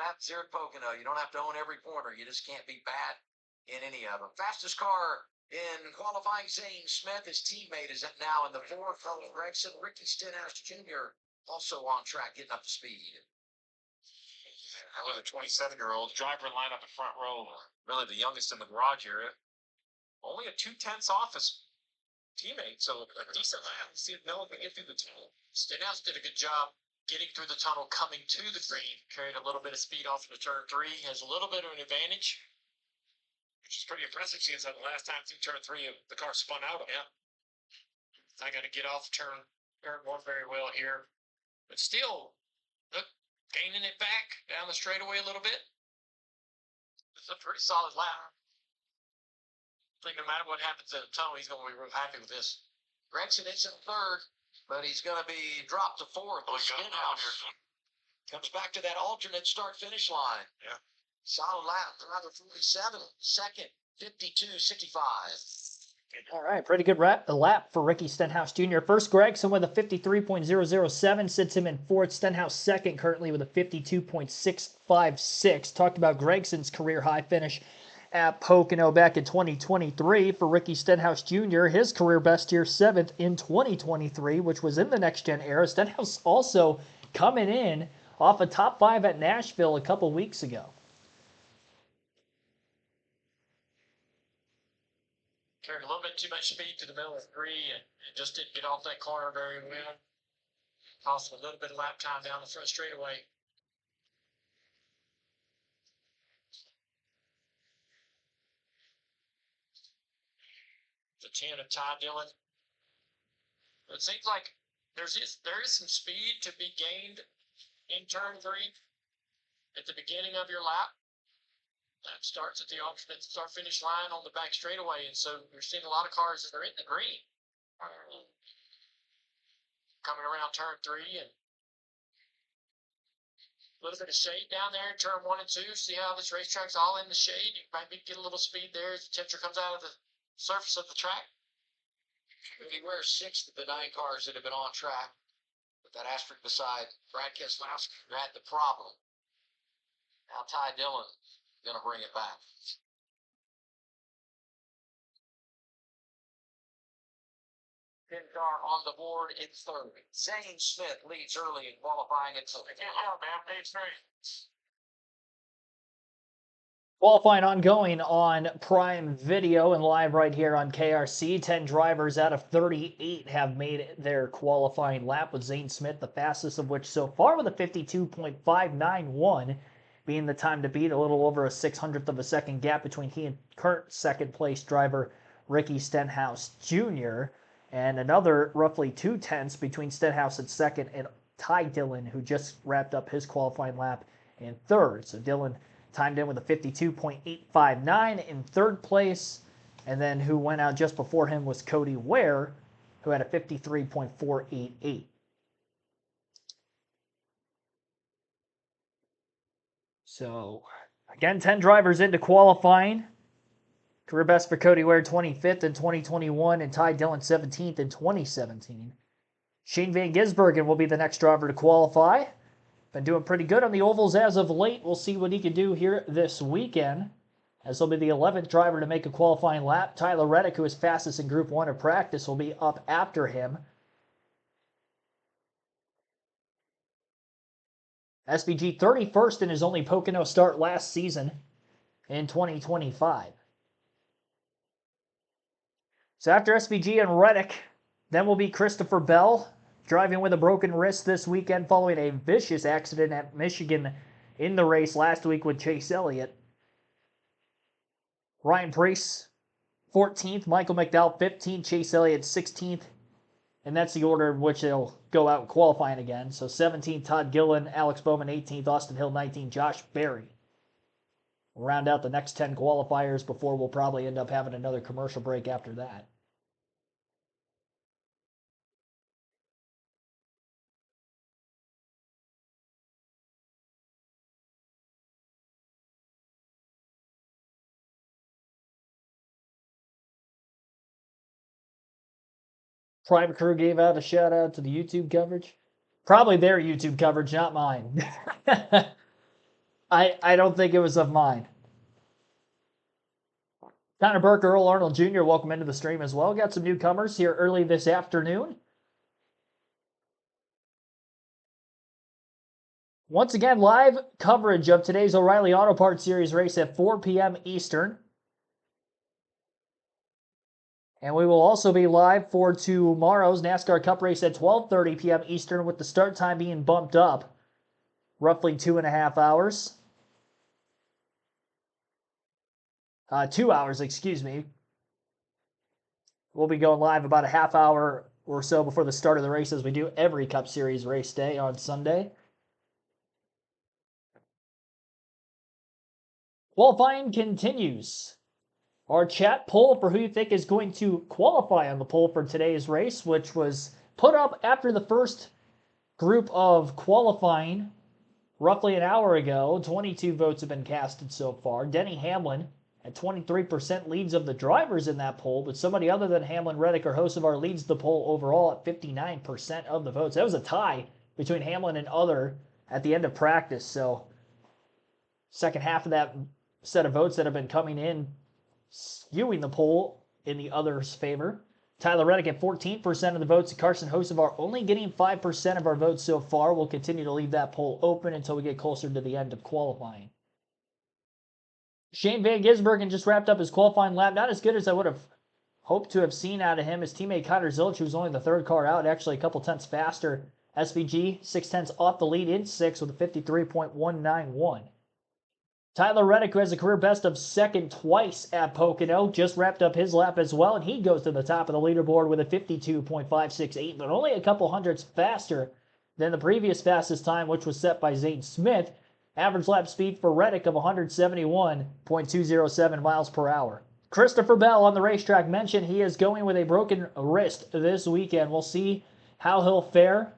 That's here at Pocono. You don't have to own every corner. You just can't be bad in any of them. Fastest car in qualifying, Zane Smith. His teammate is now in the 4th. Fellow Gregson, Ricky Stenhouse Jr. also on track, getting up to speed. That was a 27-year-old driver line up in front row. Really the youngest in the garage area. Only a 2/10 off his teammate, so a decent lap. See if Noah can get through the tunnel. Stenhouse did a good job getting through the tunnel, coming to the green. Carried a little bit of speed off into turn 3. Has a little bit of an advantage. Which is pretty impressive since the last time through turn 3 the car spun out. Yeah. I got to get off turn 1 very well here. But still, look, gaining it back down the straightaway a little bit. It's a pretty solid lap. I think no matter what happens in the tunnel, he's going to be real happy with this. Gregson is in 3rd, but he's going to be dropped to 4th. Comes back to that alternate start-finish line. Yeah. Solid lap, driver 47, 2nd, 52.65. All right, pretty good lap for Ricky Stenhouse Jr. First, Gregson with a 53.007 sits him in 4th. Stenhouse 2nd, currently with a 52.656. Talked about Gregson's career high finish at Pocono back in 2023 for Ricky Stenhouse Jr. His career best here, 7th in 2023, which was in the next-gen era. Stenhouse also coming in off a top 5 at Nashville a couple weeks ago. Carried a little bit too much speed to the middle of 3 and just didn't get off that corner very well. Cost him a little bit of lap time down the front straightaway. The 10 of Ty Dillon. It seems like there is some speed to be gained in turn 3 at the beginning of your lap. That starts at the alternate start finish line on the back straightaway, and so you're seeing a lot of cars that are in the green coming around turn 3, and a little bit of shade down there in turn 1 and 2. See how this racetrack's all in the shade? You might get a little speed there as the temperature comes out of the surface of the track. Beware 6 of the 9 cars that have been on track. With that asterisk beside Brad Keselowski, who had the problem. Now Ty Dillon going to bring it back. Pin car on the board in 3rd. Zane Smith leads early in qualifying at page 3. Qualifying ongoing on Prime Video and live right here on KRC. 10 drivers out of 38 have made their qualifying lap, with Zane Smith the fastest of which so far, with a 52.591 being the time to beat, a little over a 600th of a second gap between he and current second place driver Ricky Stenhouse Jr. and another roughly 2/10 between Stenhouse at second and Ty Dillon, who just wrapped up his qualifying lap in 3rd. So Dillon timed in with a 52.859 in 3rd place, and then who went out just before him was Cody Ware, who had a 53.488. So, again, 10 drivers into qualifying. Career best for Cody Ware, 25th in 2021, and Ty Dillon, 17th in 2017. Shane Van Gisbergen will be the next driver to qualify. Been doing pretty good on the ovals as of late. We'll see what he can do here this weekend, as he'll be the 11th driver to make a qualifying lap. Tyler Reddick, who is fastest in Group 1 of practice, will be up after him. SVG 31st in his only Pocono start last season in 2025. So after SVG and Reddick, then will be Christopher Bell, driving with a broken wrist this weekend following a vicious accident at Michigan in the race last week with Chase Elliott. Ryan Preece, 14th. Michael McDowell, 15th. Chase Elliott, 16th. And that's the order in which they'll go out qualifying again. So 17th, Todd Gillen. Alex Bowman, 18th. Austin Hill, 19th. Josh Berry. We'll round out the next 10 qualifiers before we'll probably end up having another commercial break after that. Prime Crew gave out a shout out to the YouTube coverage. Probably their YouTube coverage, not mine. I don't think it was of mine. Connor Burke, Earl Arnold Jr., welcome into the stream as well. Got some newcomers here early this afternoon. Once again, live coverage of today's O'Reilly Auto Parts Series race at 4 p.m. Eastern. And we will also be live for tomorrow's NASCAR Cup race at 12:30 p.m. Eastern, with the start time being bumped up roughly 2.5 hours. 2 hours, excuse me. We'll be going live about a half hour or so before the start of the race, as we do every Cup Series race day on Sunday. Qualifying continues. Our chat poll for who you think is going to qualify on the poll for today's race, which was put up after the first group of qualifying roughly an hour ago. 22 votes have been casted so far. Denny Hamlin at 23% leads of the drivers in that poll, but somebody other than Hamlin, Reddick, or Hocevar leads the poll overall at 59% of the votes. That was a tie between Hamlin and other at the end of practice, so second half of that set of votes that have been coming in, skewing the poll in the other's favor. Tyler Reddick at 14% of the votes, and Carson Hocevar only getting 5% of our votes so far. We'll continue to leave that poll open until we get closer to the end of qualifying. Shane Van Gisbergen just wrapped up his qualifying lap. Not as good as I would have hoped to have seen out of him. His teammate Connor Zilch, who was only the third car out, actually a couple tenths faster. SVG, 6/10 off the lead in 6th with a 53.191. Tyler Reddick, who has a career best of second twice at Pocono, just wrapped up his lap as well, and he goes to the top of the leaderboard with a 52.568, but only a couple hundredths faster than the previous fastest time, which was set by Zane Smith. Average lap speed for Reddick of 171.207 miles per hour. Christopher Bell on the racetrack mentioned he is going with a broken wrist this weekend. We'll see how he'll fare.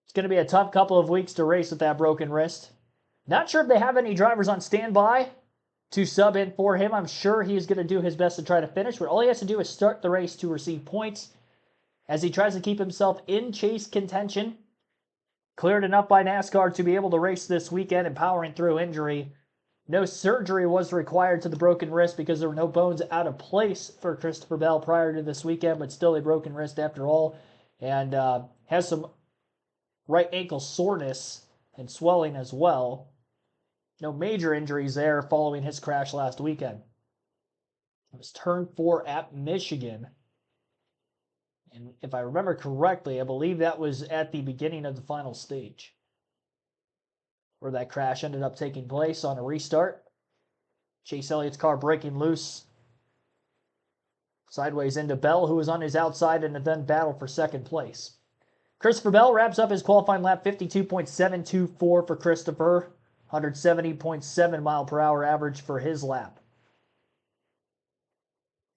It's going to be a tough couple of weeks to race with that broken wrist. Not sure if they have any drivers on standby to sub in for him. I'm sure he is going to do his best to try to finish, but all he has to do is start the race to receive points as he tries to keep himself in chase contention. Cleared enough by NASCAR to be able to race this weekend and powering through injury. No surgery was required to the broken wrist because there were no bones out of place for Christopher Bell prior to this weekend, but still a broken wrist after all, and has some right ankle soreness and swelling as well. No major injuries there following his crash last weekend. It was turn 4 at Michigan. And if I remember correctly, I believe that was at the beginning of the final stage, where that crash ended up taking place on a restart. Chase Elliott's car breaking loose sideways into Bell, who was on his outside, and then battled for second place. Christopher Bell wraps up his qualifying lap 52.724 for Christopher. 170.7 mile per hour average for his lap.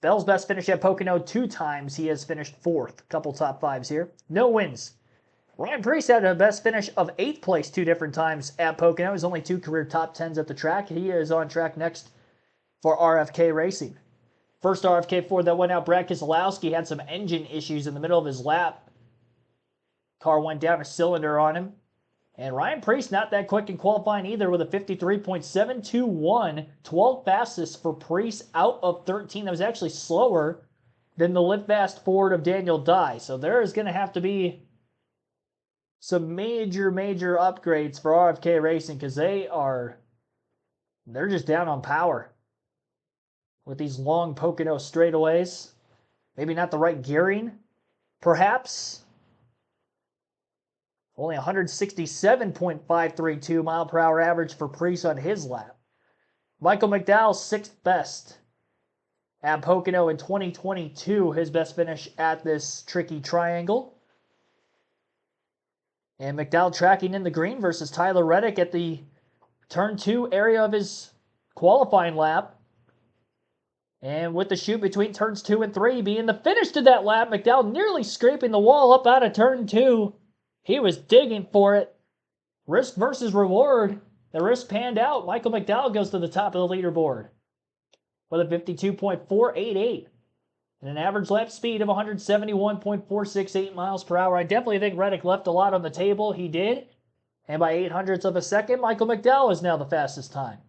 Bell's best finish at Pocono 2 times. He has finished 4th. Couple top 5s here. No wins. Ryan Preece had a best finish of 8th place 2 different times at Pocono. He's only 2 career top 10s at the track. He is on track next for RFK Racing. First RFK Ford that went out, Brad Keselowski had some engine issues in the middle of his lap. Car went down a cylinder on him. And Ryan Preece not that quick in qualifying either with a 53.721, 12th fastest for Preece out of 13. That was actually slower than the Live Fast Ford of Daniel Dye. So there is going to have to be some major upgrades for RFK Racing because they're just down on power with these long Pocono straightaways. Maybe not the right gearing, perhaps. Only 167.532 mile per hour average for Preece on his lap. Michael McDowell, 6th best at Pocono in 2022. His best finish at this tricky triangle. And McDowell tracking in the green versus Tyler Reddick at the turn 2 area of his qualifying lap. And with the chute between turns 2 and 3 being the finish to that lap, McDowell nearly scraping the wall up out of turn 2. He was digging for it. Risk versus reward. The risk panned out. Michael McDowell goes to the top of the leaderboard with a 52.488 and an average lap speed of 171.468 miles per hour. I definitely think Reddick left a lot on the table. He did. And by 800ths of a second, Michael McDowell is now the fastest time.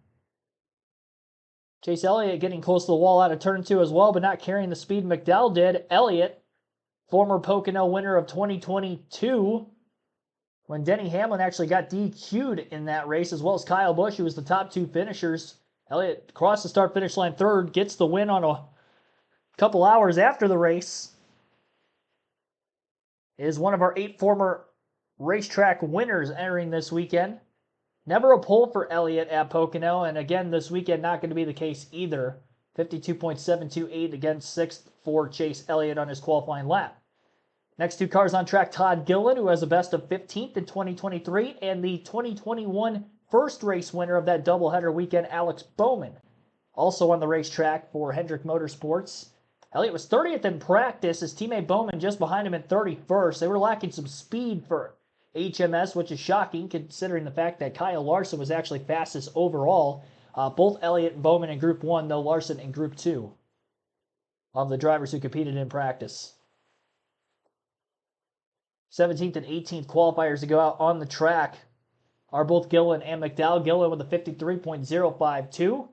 Chase Elliott getting close to the wall out of turn 2 as well, but not carrying the speed McDowell did. Elliott, former Pocono winner of 2022, when Denny Hamlin actually got DQ'd in that race, as well as Kyle Busch, who was the top 2 finishers. Elliott crossed the start-finish line 3rd, gets the win on a couple hours after the race. Is one of our 8 former racetrack winners entering this weekend. Never a pole for Elliott at Pocono, and again, this weekend not going to be the case either. 52.728 against 6th for Chase Elliott on his qualifying lap. Next 2 cars on track, Todd Gillen, who has a best of 15th in 2023, and the 2021 first race winner of that doubleheader weekend, Alex Bowman. Also on the racetrack for Hendrick Motorsports. Elliott was 30th in practice. His teammate Bowman just behind him in 31st. They were lacking some speed for HMS, which is shocking considering the fact that Kyle Larson was actually fastest overall. Both Elliott and Bowman in Group 1, though Larson in Group 2 of the drivers who competed in practice. 17th and 18th qualifiers to go out on the track are both Gillen and McDowell. Gillen with a 53.052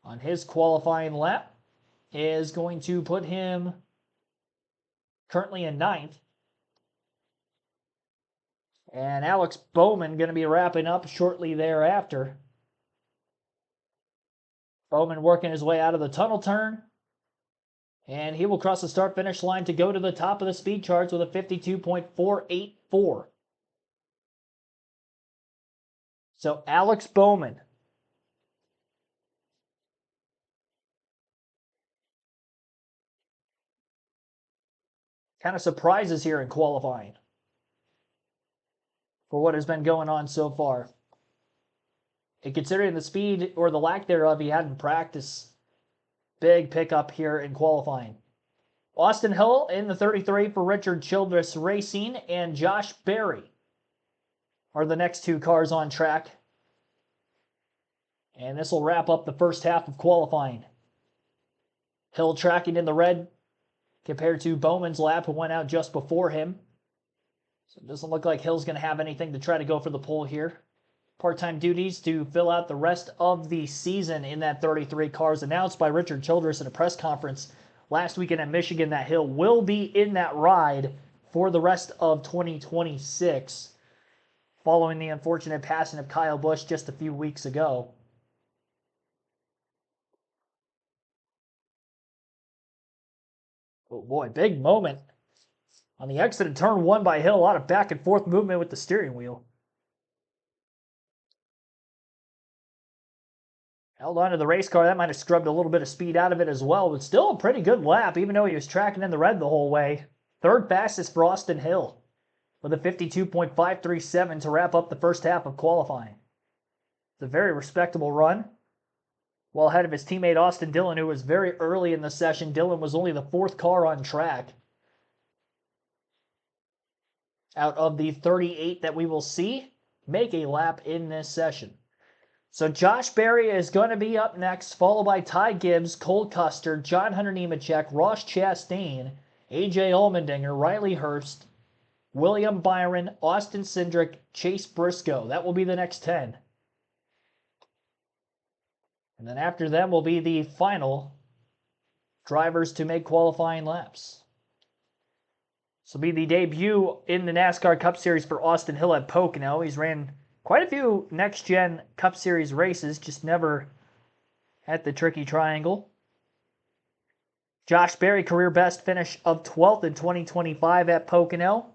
on his qualifying lap is going to put him currently in 9th. And Alex Bowman going to be wrapping up shortly thereafter. Bowman working his way out of the tunnel turn. And he will cross the start-finish line to go to the top of the speed charts with a 52.484. So Alex Bowman. Kind of surprises here in qualifying for what has been going on so far. And considering the speed or the lack thereof he had in practice, big pickup here in qualifying. Austin Hill in the 33 for Richard Childress Racing, and Josh Berry are the next two cars on track. And this will wrap up the first half of qualifying. Hill tracking in the red compared to Bowman's lap, who went out just before him. So it doesn't look like Hill's going to have anything to try to go for the pole here. Part-time duties to fill out the rest of the season in that 33 cars, announced by Richard Childress in a press conference last weekend at Michigan that Hill will be in that ride for the rest of 2026, following the unfortunate passing of Kyle Busch just a few weeks ago. Oh boy, big moment on the exit of turn 1 by Hill. A lot of back and forth movement with the steering wheel. Held on to the race car. That might have scrubbed a little bit of speed out of it as well, but still a pretty good lap, even though he was tracking in the red the whole way. Third fastest for Austin Hill with a 52.537 to wrap up the first half of qualifying. It's a very respectable run. Well ahead of his teammate Austin Dillon, who was very early in the session. Dillon was only the 4th car on track out of the 38 that we will see make a lap in this session. So Josh Berry is going to be up next, followed by Ty Gibbs, Cole Custer, John Hunter Nemechek, Ross Chastain, AJ Allmendinger, Riley Hurst, William Byron, Austin Cindric, Chase Briscoe. That will be the next 10. And then after them will be the final drivers to make qualifying laps. This will be the debut in the NASCAR Cup Series for Austin Hill at Pocono. He's ran quite a few next-gen Cup Series races, just never at the Tricky Triangle. Josh Berry, career best finish of 12th in 2025 at Pocono.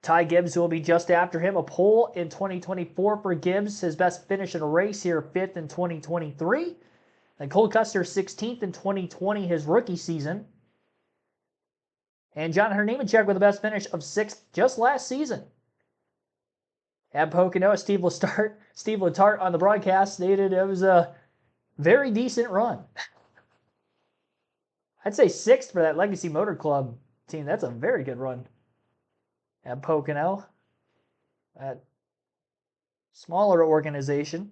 Ty Gibbs, who will be just after him, a pole in 2024 for Gibbs. His best finish in a race here, 5th in 2023. And Cole Custer, 16th in 2020, his rookie season. And John Hunter Nemechek with the best finish of 6th just last season. At Pocono, Steve Letarte on the broadcast stated it was a very decent run. I'd say 6th for that Legacy Motor Club team. That's a very good run at Pocono. That smaller organization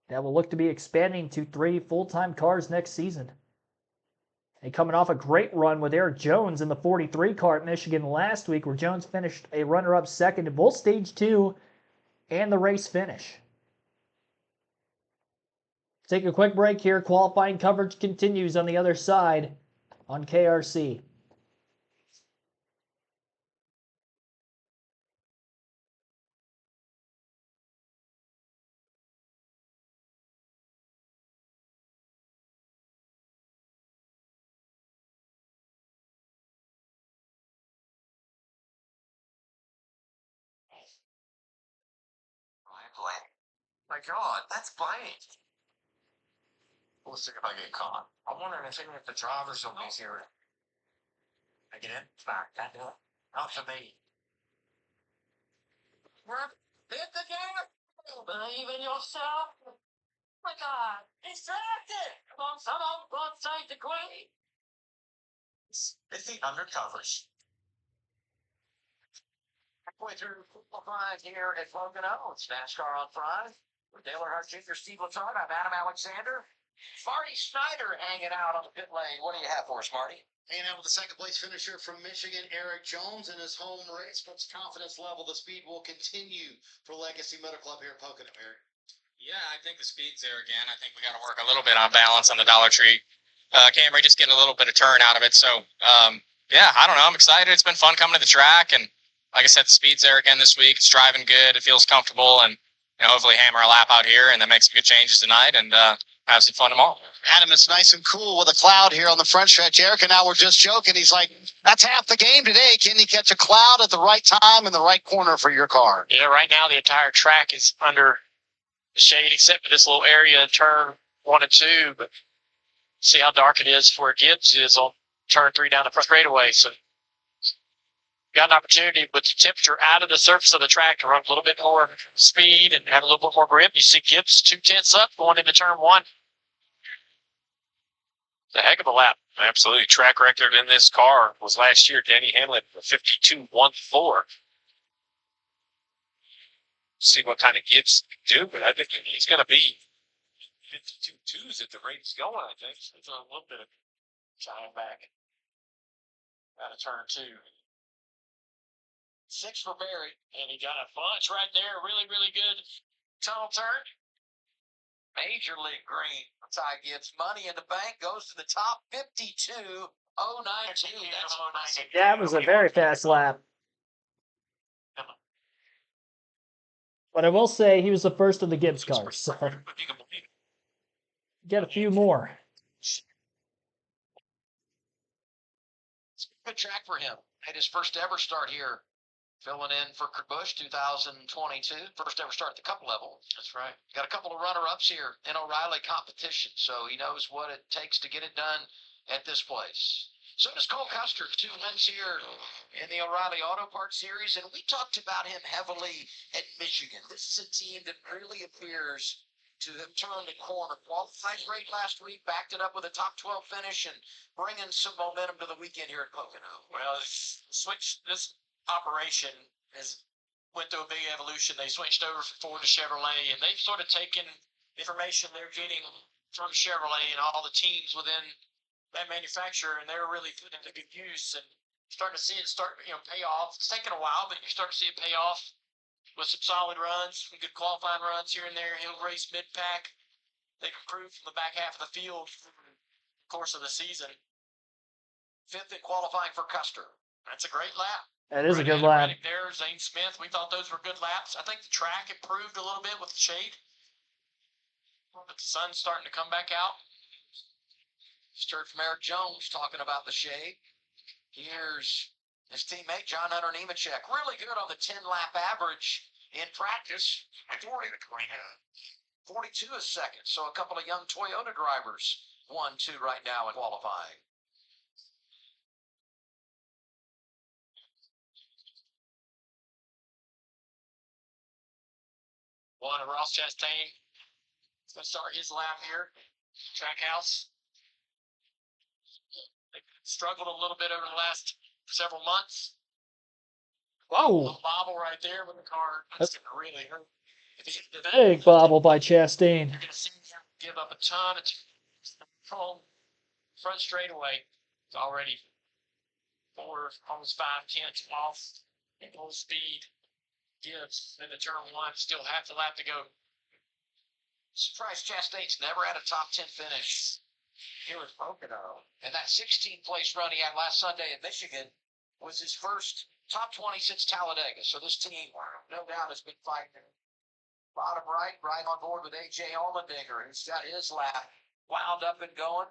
that will look to be expanding to 3 full-time cars next season. And coming off a great run with Eric Jones in the 43 car at Michigan last week, where Jones finished a runner-up second in both Stage 2 and the race finish. Take a quick break here. Qualifying coverage continues on the other side on KRC. Blank. My God, that's blank. Let's see if I get caught. I'm wondering if even if the drivers will be here. I get in? Back. That do it. Not for me. Hit the gas! Believe in yourself. Oh my God, distracted! Come on, someone, God save the queen! It's the undercovers. Halfway through qualifying here at Pocono, it's NASCAR on Friday. With Dale Earnhardt Jr., Steve Letarte, I'm Adam Alexander. Marty Snyder hanging out on the pit lane. What do you have for us, Marty? Hanging out with the second place finisher from Michigan, Eric Jones, in his home race. What's confidence level? The speed will continue for Legacy Motor Club here in Pocono, Eric. Yeah, I think the speed's there again. I think we got to work a little bit on balance on the Dollar Tree. Camry just getting a little bit of turn out of it. So, yeah, I don't know. I'm excited. It's been fun coming to the track. And like I said, the speed's there again this week. It's driving good. It feels comfortable. And hopefully hammer a lap out here and then make some good changes tonight and have some fun tomorrow. Adam, it's nice and cool with a cloud here on the front stretch, Eric, and now we're just joking. He's like, that's half the game today. Can you catch a cloud at the right time in the right corner for your car? Yeah, right now the entire track is under the shade except for this little area in turn 1 and 2. But see how dark it is before it gets is on turn 3 down the front straightaway. So got an opportunity with the temperature out of the surface of the track to run a little bit more speed and have a little bit more grip. You see Gibbs 2/10 up going into turn 1. It's a heck of a lap. Absolutely. Track record in this car was last year, Denny Hamlin, 52.14. See what kind of Gibbs can do, but I think he's going to be 52.2s at the rate he's going, I think. It's a little bit of time back out of turn 2. 6 for Barry, and he got a bunch right there. Really, really good tunnel turn. Major League Green. Ty Gibbs. Money in the bank goes to the top. 52.092. That was a very fast lap. But I will say he was the first of the Gibbs cars, so get a few more. It's a good track for him. Made his first ever start here. Filling in for Kurt Busch 2022. First ever start at the Cup level. That's right. Got a couple of runner-ups here in O'Reilly competition, so he knows what it takes to get it done at this place. So does Cole Custer, 2 wins here in the O'Reilly Auto Parts Series, and we talked about him heavily at Michigan. This is a team that really appears to have turned a corner. Qualified great last week, backed it up with a top 12 finish, and bringing some momentum to the weekend here at Pocono. Well, this operation went through a big evolution. They switched over from Ford to Chevrolet, and they've sort of taken information they're getting from Chevrolet and all the teams within that manufacturer, and they're really putting it to good use and starting to see it pay off. It's taken a while, but you start to see it pay off with some solid runs, some good qualifying runs here and there. Hill race, mid-pack. They've improved from the back half of the field through the course of the season. 5th in qualifying for Custer. That's a great lap. That is a good lap. lap. There, Zane Smith. We thought those were good laps. I think the track improved a little bit with the shade. But the sun's starting to come back out. Just heard from Eric Jones talking about the shade. Here's his teammate, John Hunter Nemechek. Really good on the 10-lap average in practice. 42 is second. So a couple of young Toyota drivers 1-2 right now in qualifying. One of Ross Chastain. He's going to start his lap here. Trackhouse. They struggled a little bit over the last several months. A Whoa! little bobble right there with the car. That's going to really hurt. If he hit the Big bobble by Chastain. You're going to see him give up a ton of control. Front straightaway. It's already 4, almost 5/10 off in full speed. Gibbs in the turn 1, still half the lap to go. Surprised Chastain's never had a top 10 finish here at Pocono. And that 16th place run he had last Sunday in Michigan was his first top 20 since Talladega. So this team, no doubt, has been fighting. Bottom right on board with A.J. Allmendinger, who's got his lap wound up and going.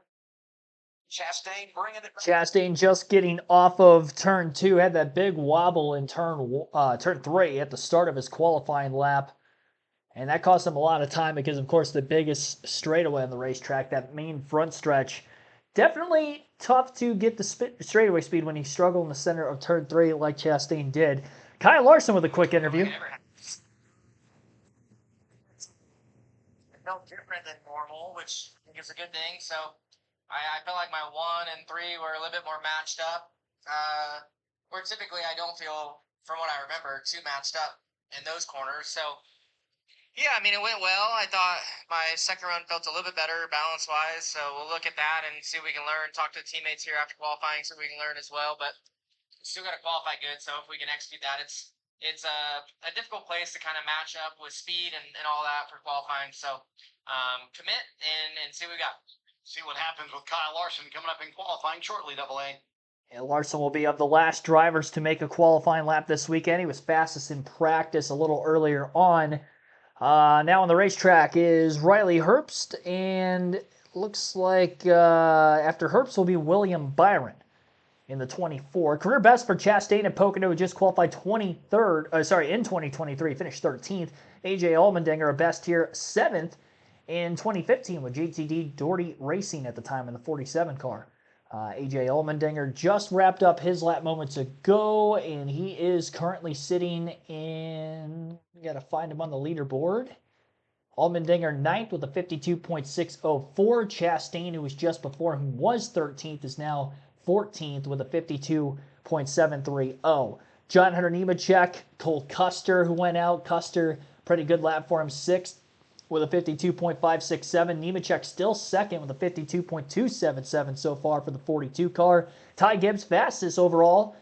Chastain bringing it back. Chastain just getting off of turn 2, had that big wobble in turn 3 at the start of his qualifying lap. And that cost him a lot of time because, of course, the biggest straightaway on the racetrack, that main front stretch. Definitely tough to get the straightaway speed when he struggled in the center of turn 3 like Chastain did. Kyle Larson with a quick interview. Felt different than normal, which I think is a good thing. So I felt like my 1 and 3 were a little bit more matched up. Where typically I don't feel, from what I remember, too matched up in those corners. So Yeah, I mean, it went well. I thought my second run felt a little bit better balance-wise, so we'll look at that and see what we can learn. Talk to the teammates here after qualifying, see what we can learn as well. But we still got to qualify good, so if we can execute that, it's a difficult place to kind of match up with speed and all that for qualifying. So commit and see what we got. See what happens with Kyle Larson coming up in qualifying shortly, Double A. And Larson will be of the last drivers to make a qualifying lap this weekend. He was fastest in practice a little earlier on. Now on the racetrack is Riley Herbst, and looks like after Herbst will be William Byron in the 24. Career best for Chastain and Pocono, who just qualified 23rd, in 2023, finished 13th. AJ Allmendinger, a best here, 7th in 2015 with JTD Doherty Racing at the time in the 47 car. AJ Allmendinger just wrapped up his lap moments ago, and he is currently sitting in, we got to find him on the leaderboard. Allmendinger 9th with a 52.604. Chastain, who was just before him, was 13th, is now 14th with a 52.730. John Hunter Nemechek, Cole Custer, who went out. Custer, pretty good lap for him, 6th with a 52.567. Nemechek still second with a 52.277 so far for the 42 car. Ty Gibbs fastest overall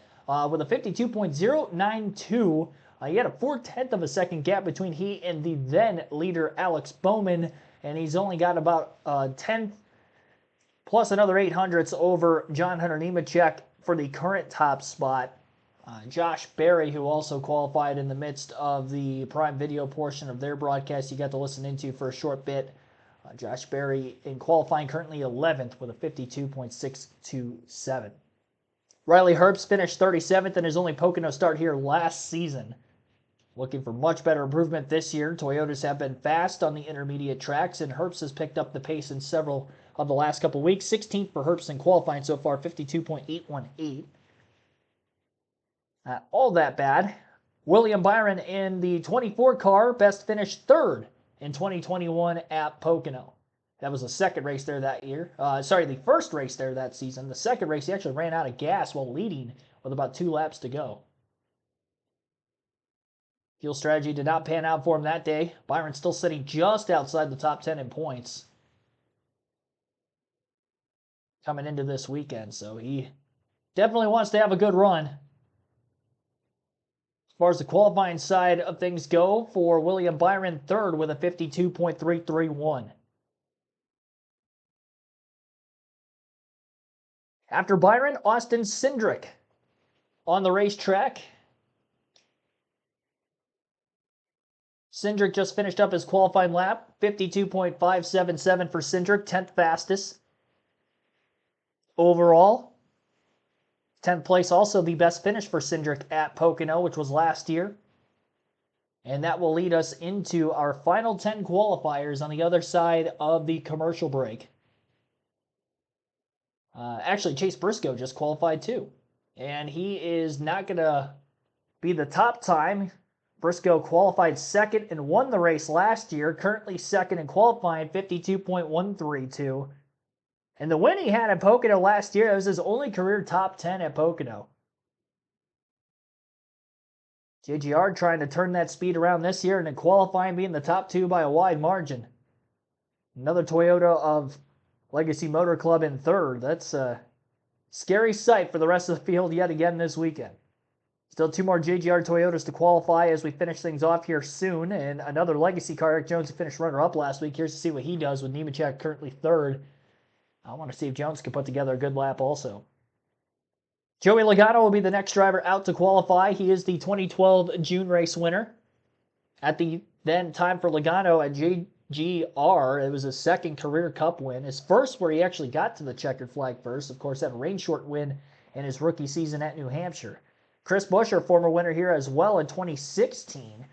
with a 52.092. He had a 4/10 of a second gap between he and the then leader Alex Bowman, and he's only got about 10th plus another 800ths over John Hunter Nemechek for the current top spot. Josh Berry, who also qualified in the midst of the Prime Video portion of their broadcast you got to listen into for a short bit. Josh Berry in qualifying currently 11th with a 52.627. Riley Herbst finished 37th in his only Pocono start here last season. Looking for much better improvement this year. Toyotas have been fast on the intermediate tracks, and Herbst has picked up the pace in several of the last couple weeks. 16th for Herbst in qualifying so far, 52.818. Not all that bad. William Byron in the 24 car, best finished 3rd in 2021 at Pocono. That was the second race there that year. The first race there that season. The second race, he actually ran out of gas while leading with about 2 laps to go. Fuel strategy did not pan out for him that day. Byron still sitting just outside the top 10 in points coming into this weekend, so he definitely wants to have a good run. As far as the qualifying side of things go, for William Byron, 3rd with a 52.331. After Byron, Austin Cindric on the racetrack. Cindric just finished up his qualifying lap, 52.577 for Cindric, 10th fastest overall. 10th place, also the best finish for Cindric at Pocono, which was last year. And that will lead us into our final 10 qualifiers on the other side of the commercial break. Actually, Chase Briscoe just qualified too. And he is not going to be the top time. Briscoe qualified 2nd and won the race last year. Currently 2nd in qualifying, 52.132. And the win he had at Pocono last year, it was his only career top 10 at Pocono. JGR trying to turn that speed around this year and in qualifying being the top 2 by a wide margin. Another Toyota of Legacy Motor Club in 3rd. That's a scary sight for the rest of the field yet again this weekend. Still 2 more JGR Toyotas to qualify as we finish things off here soon. And another Legacy car, Eric Jones, who finished runner-up last week. Here's to see what he does with Nemechek currently 3rd. I want to see if Jones can put together a good lap also. Joey Logano will be the next driver out to qualify. He is the 2012 June race winner. At the then time for Logano at JGR, it was his 2nd career Cup win. His first where he actually got to the checkered flag first. Of course, that rain short win in his rookie season at New Hampshire. Chris Buescher, former winner here as well in 2016.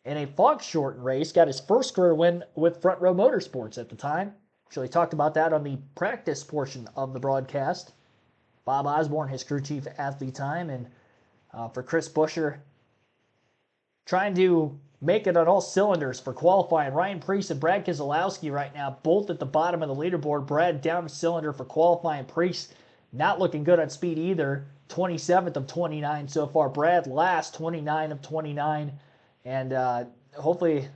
In a fog shortened race, got his first career win with Front Row Motorsports at the time. Actually talked about that on the practice portion of the broadcast. Bob Osborne, his crew chief at the time. And for Chris Buescher, trying to make it on all cylinders for qualifying. Ryan Preece and Brad Keselowski right now, both at the bottom of the leaderboard. Brad down a cylinder for qualifying. Preece not looking good on speed either. 27th of 29 so far. Brad last, 29 of 29. And hopefully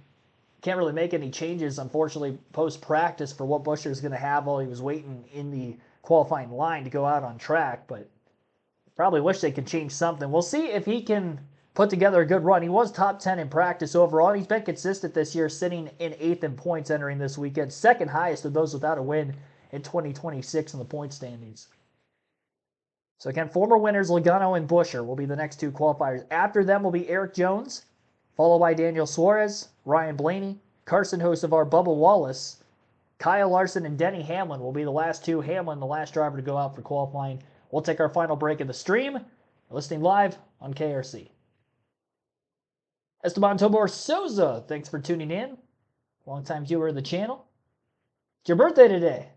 can't really make any changes, unfortunately, post-practice for what Buescher's going to have while he was waiting in the qualifying line to go out on track, but probably wish they could change something. We'll see if he can put together a good run. He was top 10 in practice overall, and he's been consistent this year, sitting in 8th in points entering this weekend, second highest of those without a win in 2026 in the point standings. So again, former winners Logano and Buescher will be the next two qualifiers. After them will be Eric Jones, followed by Daniel Suarez, Ryan Blaney, Carson Hocevar, Bubba Wallace, Kyle Larson, and Denny Hamlin will be the last two. Hamlin, the last driver to go out for qualifying. We'll take our final break of the stream. Listening live on KRC. Esteban Tobor Souza, thanks for tuning in. Longtime viewer of the channel. It's your birthday today.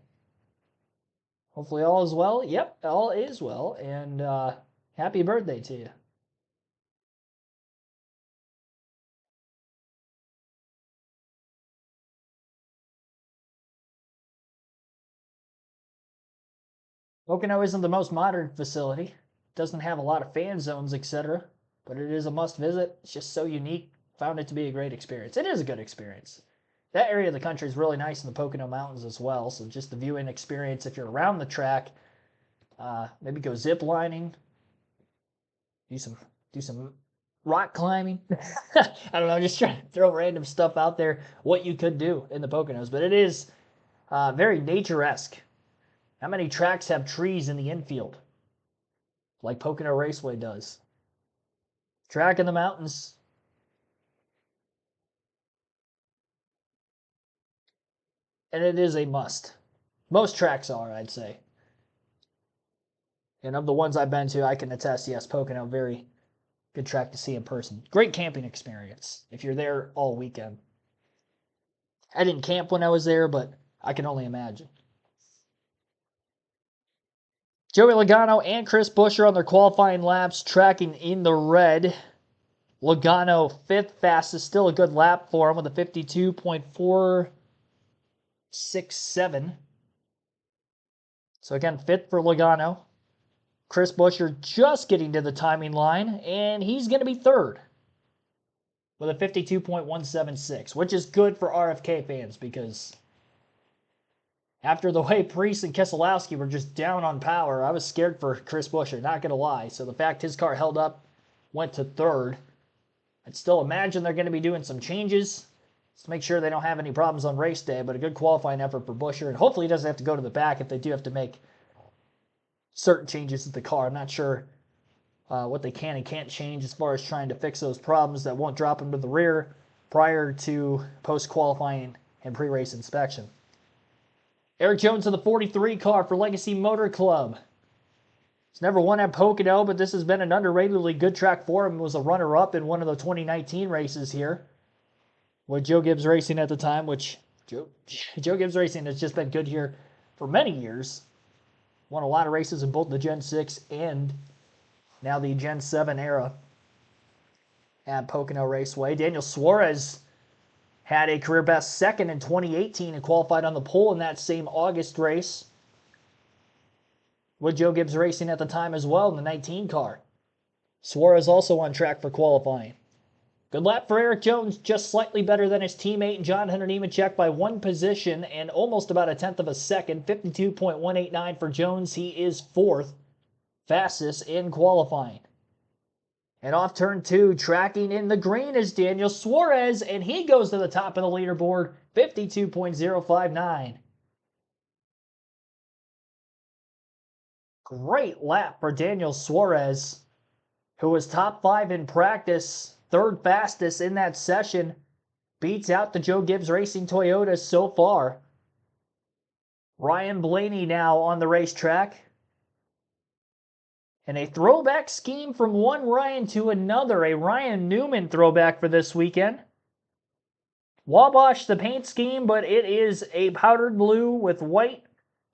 Hopefully all is well. Yep, all is well. And happy birthday to you. Pocono isn't the most modern facility. It doesn't have a lot of fan zones, etc. But it is a must visit. It's just so unique. Found it to be a great experience. It is a good experience. That area of the country is really nice in the Pocono Mountains as well. So just the viewing experience, if you're around the track, maybe go zip lining, do some rock climbing. I don't know, just trying to throw random stuff out there, what you could do in the Poconos. But it is very nature-esque. How many tracks have trees in the infield? Like Pocono Raceway does. Track in the mountains. And it is a must. Most tracks are, I'd say. And of the ones I've been to, I can attest, yes, Pocono, very good track to see in person. Great camping experience if you're there all weekend. I didn't camp when I was there, but I can only imagine. Joey Logano and Chris Buescher on their qualifying laps, tracking in the red. Logano, 5th fastest, still a good lap for him with a 52.467. So again, 5th for Logano. Chris Buescher just getting to the timing line, and he's going to be 3rd with a 52.176, which is good for RFK fans because after the way Priest and Keselowski were just down on power, I was scared for Chris Buescher, not going to lie. So the fact his car held up, went to 3rd. I'd still imagine they're going to be doing some changes to make sure they don't have any problems on race day, but a good qualifying effort for Buescher, and hopefully he doesn't have to go to the back if they do have to make certain changes to the car. I'm not sure what they can and can't change as far as trying to fix those problems that won't drop them to the rear prior to post-qualifying and pre-race inspection. Eric Jones of the 43 car for Legacy Motor Club. He's never won at Pocono, but this has been an underratedly good track for him. He was a runner-up in one of the 2019 races here with Joe Gibbs Racing at the time, which Joe Gibbs Racing has just been good here for many years. Won a lot of races in both the Gen 6 and now the Gen 7 era at Pocono Raceway. Daniel Suarez had a career best 2nd in 2018 and qualified on the pole in that same August race with Joe Gibbs Racing at the time as well in the 19 car. Suarez also on track for qualifying. Good lap for Eric Jones, just slightly better than his teammate John Hunter Nemechek by 1 position and almost about a 1/10 of a second. 52.189 for Jones. He is 4th fastest in qualifying. And off turn 2, tracking in the green is Daniel Suarez, and he goes to the top of the leaderboard, 52.059. Great lap for Daniel Suarez, who was top 5 in practice, 3rd fastest in that session. Beats out the Joe Gibbs Racing Toyota so far. Ryan Blaney now on the racetrack. And a throwback scheme from one Ryan to another. A Ryan Newman throwback for this weekend. Wabash the paint scheme, but it is a powdered blue with white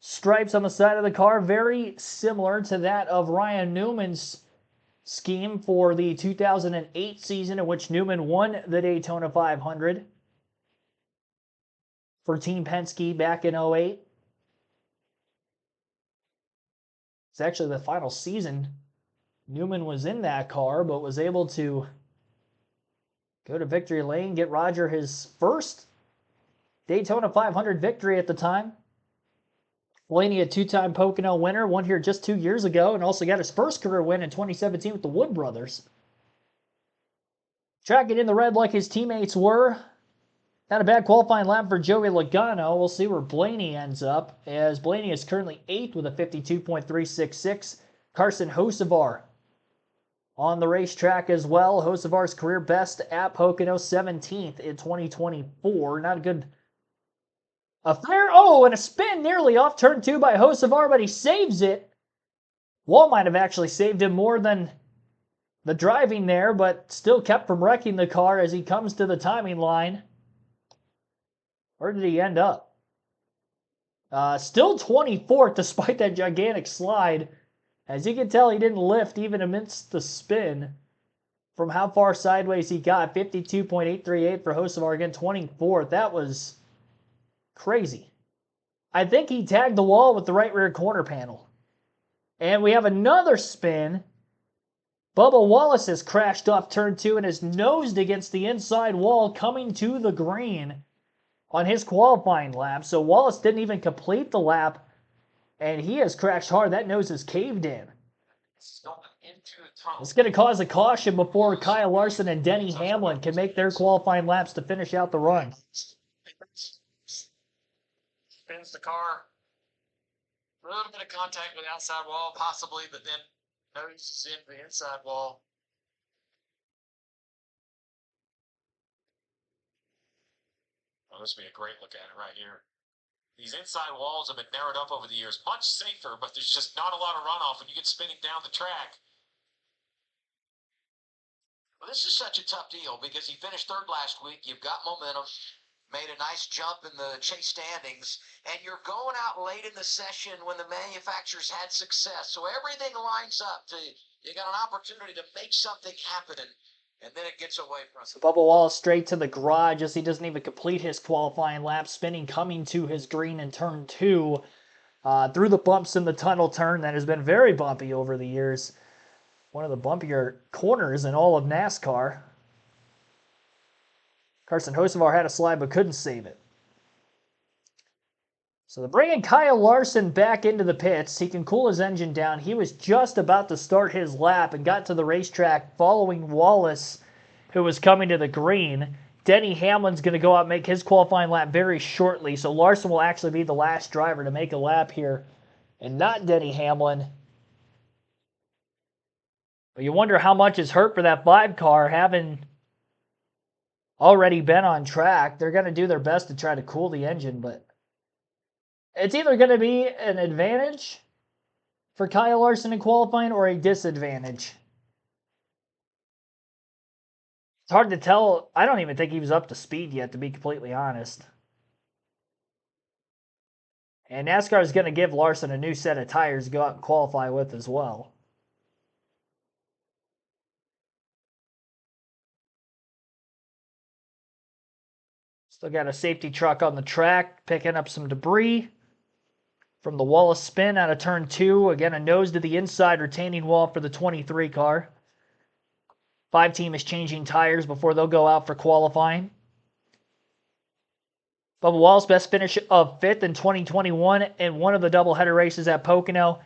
stripes on the side of the car. Very similar to that of Ryan Newman's scheme for the 2008 season in which Newman won the Daytona 500 for Team Penske back in 08. It's actually the final season Newman was in that car, but was able to go to victory lane, get Roger his first Daytona 500 victory at the time. Blaney, a two-time Pocono winner, won here just 2 years ago, and also got his first career win in 2017 with the Wood brothers. Tracking in the red like his teammates were. Not a bad qualifying lap for Joey Logano. We'll see where Blaney ends up, as Blaney is currently 8th with a 52.366. Carson Hocevar on the racetrack as well. Hocevar's career best at Pocono, 17th in 2024. Not a good... A flare, and a spin nearly off turn 2 by Hocevar, but he saves it. Wall might have actually saved him more than the driving there, but still kept from wrecking the car as he comes to the timing line. Where did he end up? Still 24th despite that gigantic slide. As you can tell, he didn't lift even amidst the spin from how far sideways he got. 52.838 for Hocevar, again 24th. That was crazy. I think he tagged the wall with the right rear corner panel. And we have another spin. Bubba Wallace has crashed off turn 2 and has nosed against the inside wall coming to the green on his qualifying lap. So Wallace didn't even complete the lap, and he has crashed hard. That nose is caved in. It's going to cause a caution before Kyle Larson and Denny Hamlin can make their qualifying laps to finish out the run. Spins the car. A little bit of contact with the outside wall, possibly, but then noses into the inside wall. Oh, this would be a great look at it right here. These inside walls have been narrowed up over the years. Much safer, but there's just not a lot of runoff when you get spinning down the track. Well, this is such a tough deal because he finished third last week. You've got momentum, made a nice jump in the chase standings, and you're going out late in the session when the manufacturers had success. So everything lines up. You got an opportunity to make something happen, and then it gets away from us. Bubba Wallace straight to the garage as he doesn't even complete his qualifying lap, spinning coming to his green in turn 2 through the bumps in the tunnel turn that has been very bumpy over the years. One of the bumpier corners in all of NASCAR. Carson Hocevar had a slide but couldn't save it. So they're bringing Kyle Larson back into the pits. He can cool his engine down. He was just about to start his lap and got to the racetrack following Wallace, who was coming to the green. Denny Hamlin's going to go out and make his qualifying lap very shortly. So Larson will actually be the last driver to make a lap here, and not Denny Hamlin. But you wonder how much is hurt for that 5 car, having already been on track. They're going to do their best to try to cool the engine, but it's either going to be an advantage for Kyle Larson in qualifying or a disadvantage. It's hard to tell. I don't even think he was up to speed yet, to be completely honest. And NASCAR is going to give Larson a new set of tires to go out and qualify with as well. Still got a safety truck on the track, picking up some debris from the Wallace spin out of turn 2. Again, a nose to the inside retaining wall for the 23 car. 5 team is changing tires before they'll go out for qualifying. Bubba Wallace, best finish of 5th in 2021 in one of the doubleheader races at Pocono.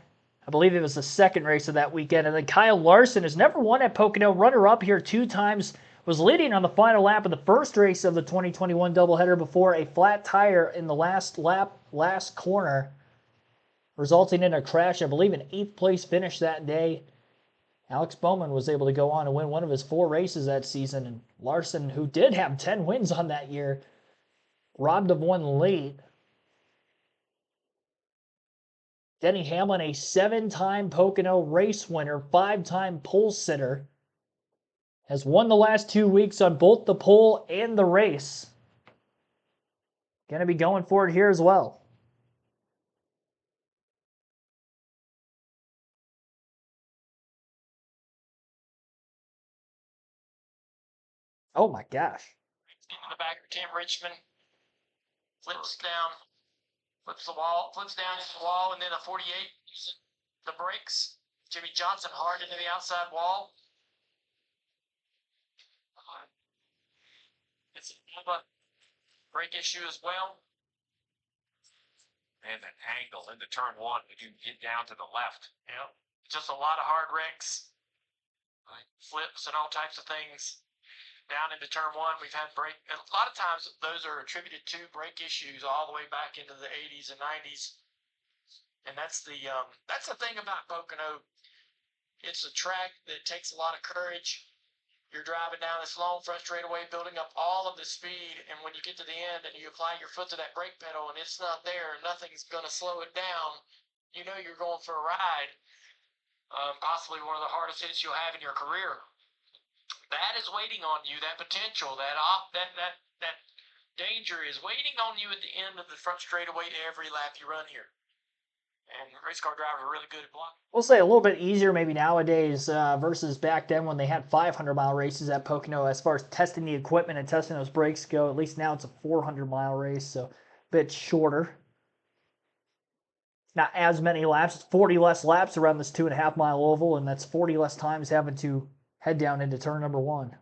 I believe it was the second race of that weekend. And then Kyle Larson has never won at Pocono, runner-up here 2 times, was leading on the final lap of the first race of the 2021 doubleheader before a flat tire in the last lap, last corner, resulting in a crash. I believe an 8th place finish that day. Alex Bowman was able to go on and win one of his 4 races that season. And Larson, who did have 10 wins on that year, robbed of one late. Denny Hamlin, a 7-time Pocono race winner, 5-time pole sitter, has won the last 2 weeks on both the pole and the race. Going to be going for it here as well. Oh my gosh. Into the back of Tim Richmond. Flips down. Flips the wall. Flips down into the wall, and then a 48 using the brakes. Jimmy Johnson hard into the outside wall. have a brake issue as well. And that angle into turn one, when you get down to the left. Yep. Just a lot of hard wrecks, like flips and all types of things. Down into turn one, we've had brake. A lot of times, those are attributed to brake issues all the way back into the 80s and 90s. And that's the thing about Pocono. It's a track that takes a lot of courage. You're driving down this long, front straightaway, building up all of the speed, and when you get to the end and you apply your foot to that brake pedal and it's not there, and nothing's going to slow it down, you know you're going for a ride. Possibly one of the hardest hits you'll have in your career. That is waiting on you. That potential, that danger is waiting on you at the end of the front straightaway every lap you run here. And race car drivers are really good at blocking. We'll say a little bit easier maybe nowadays versus back then when they had 500-mile races at Pocono as far as testing the equipment and testing those brakes go. At least now it's a 400-mile race, so a bit shorter. Not as many laps. It's 40 less laps around this 2.5-mile oval, and that's 40 less times having to head down into turn number one.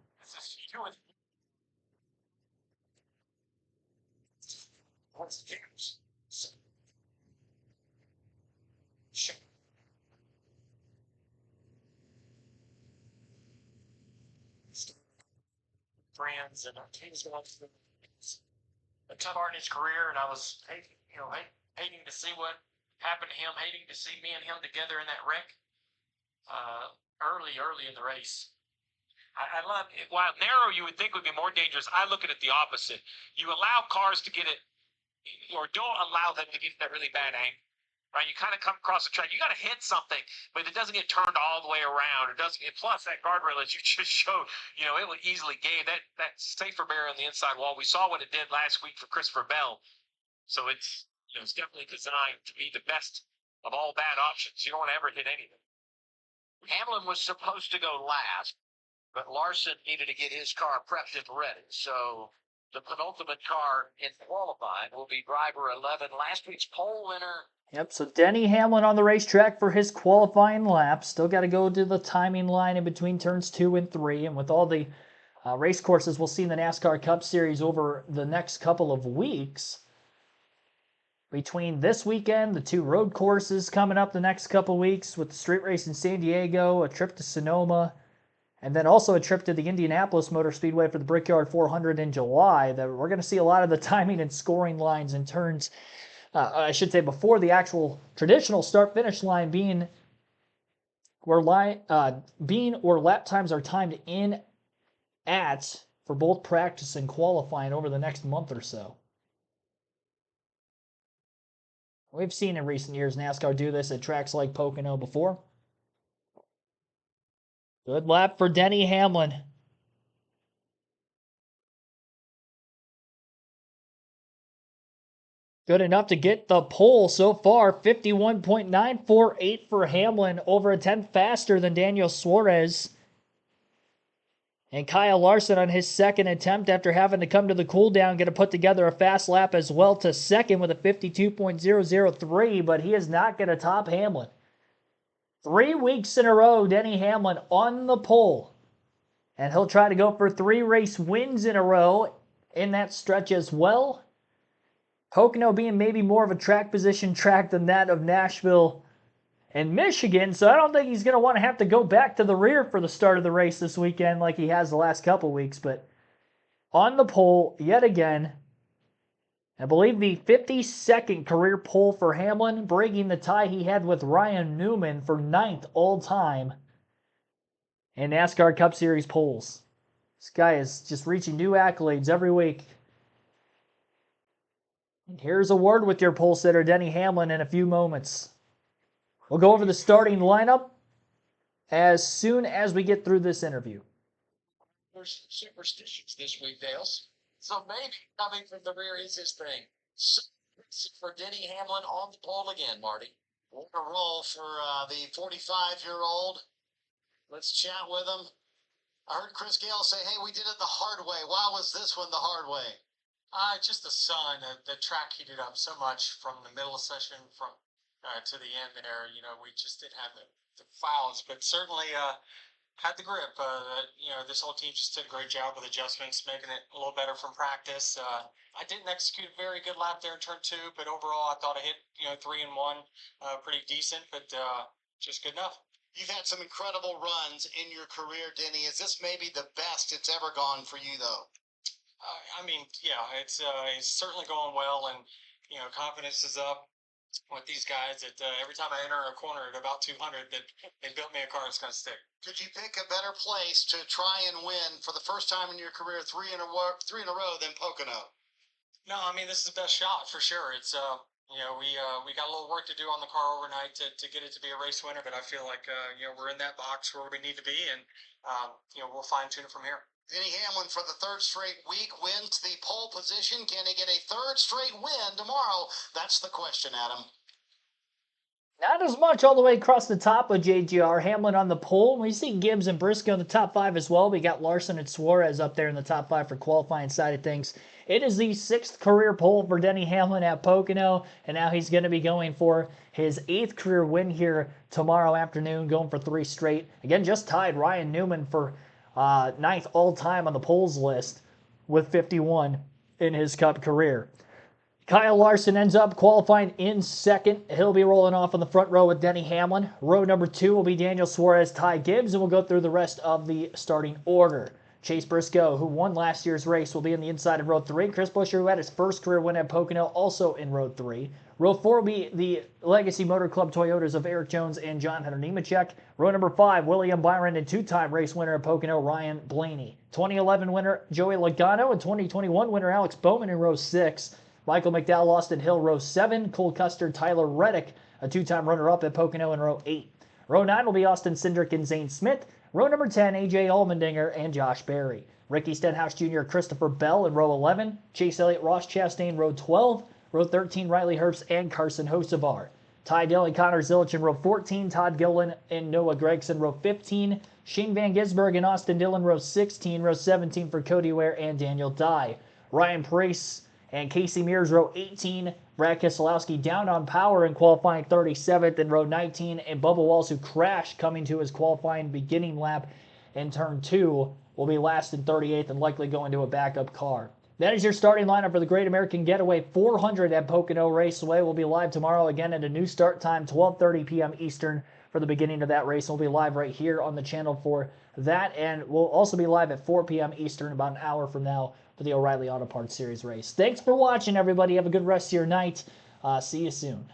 Friends and he's going through a tough part in his career, and I was hating to see what happened to him, hating to see me and him together in that wreck early in the race. I love it. While narrow you would think would be more dangerous, I look at it the opposite. You allow cars to get it, or don't allow them to get that really bad angle. Right, you kind of come across the track. You got to hit something, but it doesn't get turned all the way around. It doesn't. Plus, that guardrail that you just showed, it would easily gain that safer barrier on the inside wall. We saw what it did last week for Christopher Bell, so it's it's definitely designed to be the best of all bad options. You don't want to ever hit anything. Hamlin was supposed to go last, but Larson needed to get his car prepped and ready. So the penultimate car in qualifying will be driver 11, last week's pole winner. Yep, so Denny Hamlin on the racetrack for his qualifying lap. Still got to go to the timing line in between turns 2 and 3. And with all the race courses we'll see in the NASCAR Cup Series over the next couple of weeks, between this weekend, the 2 road courses coming up the next couple of weeks with the street race in San Diego, a trip to Sonoma, and then also a trip to the Indianapolis Motor Speedway for the Brickyard 400 in July, that we're going to see a lot of the timing and scoring lines and turns. I should say before the actual traditional start-finish line being where lap times are timed in at for both practice and qualifying over the next month or so. We've seen in recent years NASCAR do this at tracks like Pocono before. Good lap for Denny Hamlin. Good enough to get the pole so far. 51.948 for Hamlin, over a tenth faster than Daniel Suarez. And Kyle Larson on his second attempt after having to come to the cool down, going to put together a fast lap as well to second with a 52.003, but he is not going to top Hamlin. 3 weeks in a row, Denny Hamlin on the pole. And he'll try to go for 3 race wins in a row in that stretch as well. Pocono being maybe more of a track position track than that of Nashville and Michigan, so I don't think he's going to want to have to go back to the rear for the start of the race this weekend like he has the last couple weeks. But on the pole yet again, I believe the 52nd career pole for Hamlin, breaking the tie he had with Ryan Newman for 9th all-time in NASCAR Cup Series poles. This guy is just reaching new accolades every week. And here's a word with your pole sitter, Denny Hamlin, in a few moments. We'll go over the starting lineup as soon as we get through this interview. There's superstitions this week, Dales. So maybe coming from the rear is his thing. So for Denny Hamlin on the pole again, Marty. What a roll for the 45-year-old. Let's chat with him. I heard Chris Gale say, hey, we did it the hard way. Why was this one the hard way? Just the sun. The track heated up so much from the middle of session to the end there. We just didn't have the fouls, but certainly had the grip. This whole team just did a great job with adjustments, making it a little better from practice. I didn't execute a very good lap there in turn 2, but overall I thought I hit 3 and 1, pretty decent, but just good enough. You've had some incredible runs in your career, Denny. Is this maybe the best it's ever gone for you, though? It's certainly going well, and confidence is up with these guys. That every time I enter a corner at about 200, that they built me a car that's going to stick. Could you pick a better place to try and win for the first time in your career, three in a row than Pocono? No, this is the best shot for sure. It's we got a little work to do on the car overnight to get it to be a race winner, but I feel like we're in that box where we need to be, and we'll fine tune it from here. Denny Hamlin, for the third straight week, wins the pole position. Can he get a third straight win tomorrow? That's the question, Adam. Not as much all the way across the top of JGR. Hamlin on the pole. We see Gibbs and Briscoe in the top 5 as well. We got Larson and Suarez up there in the top 5 for qualifying side of things. It is the 6th career pole for Denny Hamlin at Pocono, and now he's going to be going for his 8th career win here tomorrow afternoon, going for 3 straight. Again, just tied Ryan Newman for 9th all-time on the poles list with 51 in his Cup career. Kyle Larson ends up qualifying in 2nd. He'll be rolling off on the front row with Denny Hamlin. Row number 2 will be Daniel Suarez, Ty Gibbs, and we'll go through the rest of the starting order. Chase Briscoe, who won last year's race, will be in the inside of row 3. Chris Buescher, who had his first career win at Pocono, also in row 3. Row 4 will be the Legacy Motor Club Toyotas of Eric Jones and John Hunter Nemechek. Row number 5, William Byron and 2-time race winner at Pocono, Ryan Blaney. 2011 winner Joey Logano and 2021 winner Alex Bowman in row 6. Michael McDowell, Austin Hill, row 7. Cole Custer, Tyler Reddick, a 2-time runner-up at Pocono in row 8. Row 9 will be Austin Cindric and Zane Smith. Row number 10, A.J. Allmendinger and Josh Berry. Ricky Stenhouse Jr., Christopher Bell in row 11. Chase Elliott, Ross Chastain, row 12. Row 13, Riley Herbst and Carson Hocevar. Ty Dillon, Connor Zilich in row 14. Todd Gilliland and Noah Gragson, row 15. Shane Van Gisbergen and Austin Dillon, row 16. Row 17 for Cody Ware and Daniel Dye. Ryan Preece and Casey Mears, row 18. Brad Keselowski down on power in qualifying 37th in row 19. And Bubba Walls, who crashed coming to his qualifying beginning lap in turn 2, will be last in 38th and likely going to a backup car. That is your starting lineup for the Great American Getaway 400 at Pocono Raceway. We'll be live tomorrow again at a new start time, 12:30 p.m. Eastern for the beginning of that race. We'll be live right here on the channel for that, and we'll also be live at 4 p.m. Eastern about an hour from now for the O'Reilly Auto Parts Series race. Thanks for watching, everybody. Have a good rest of your night. See you soon.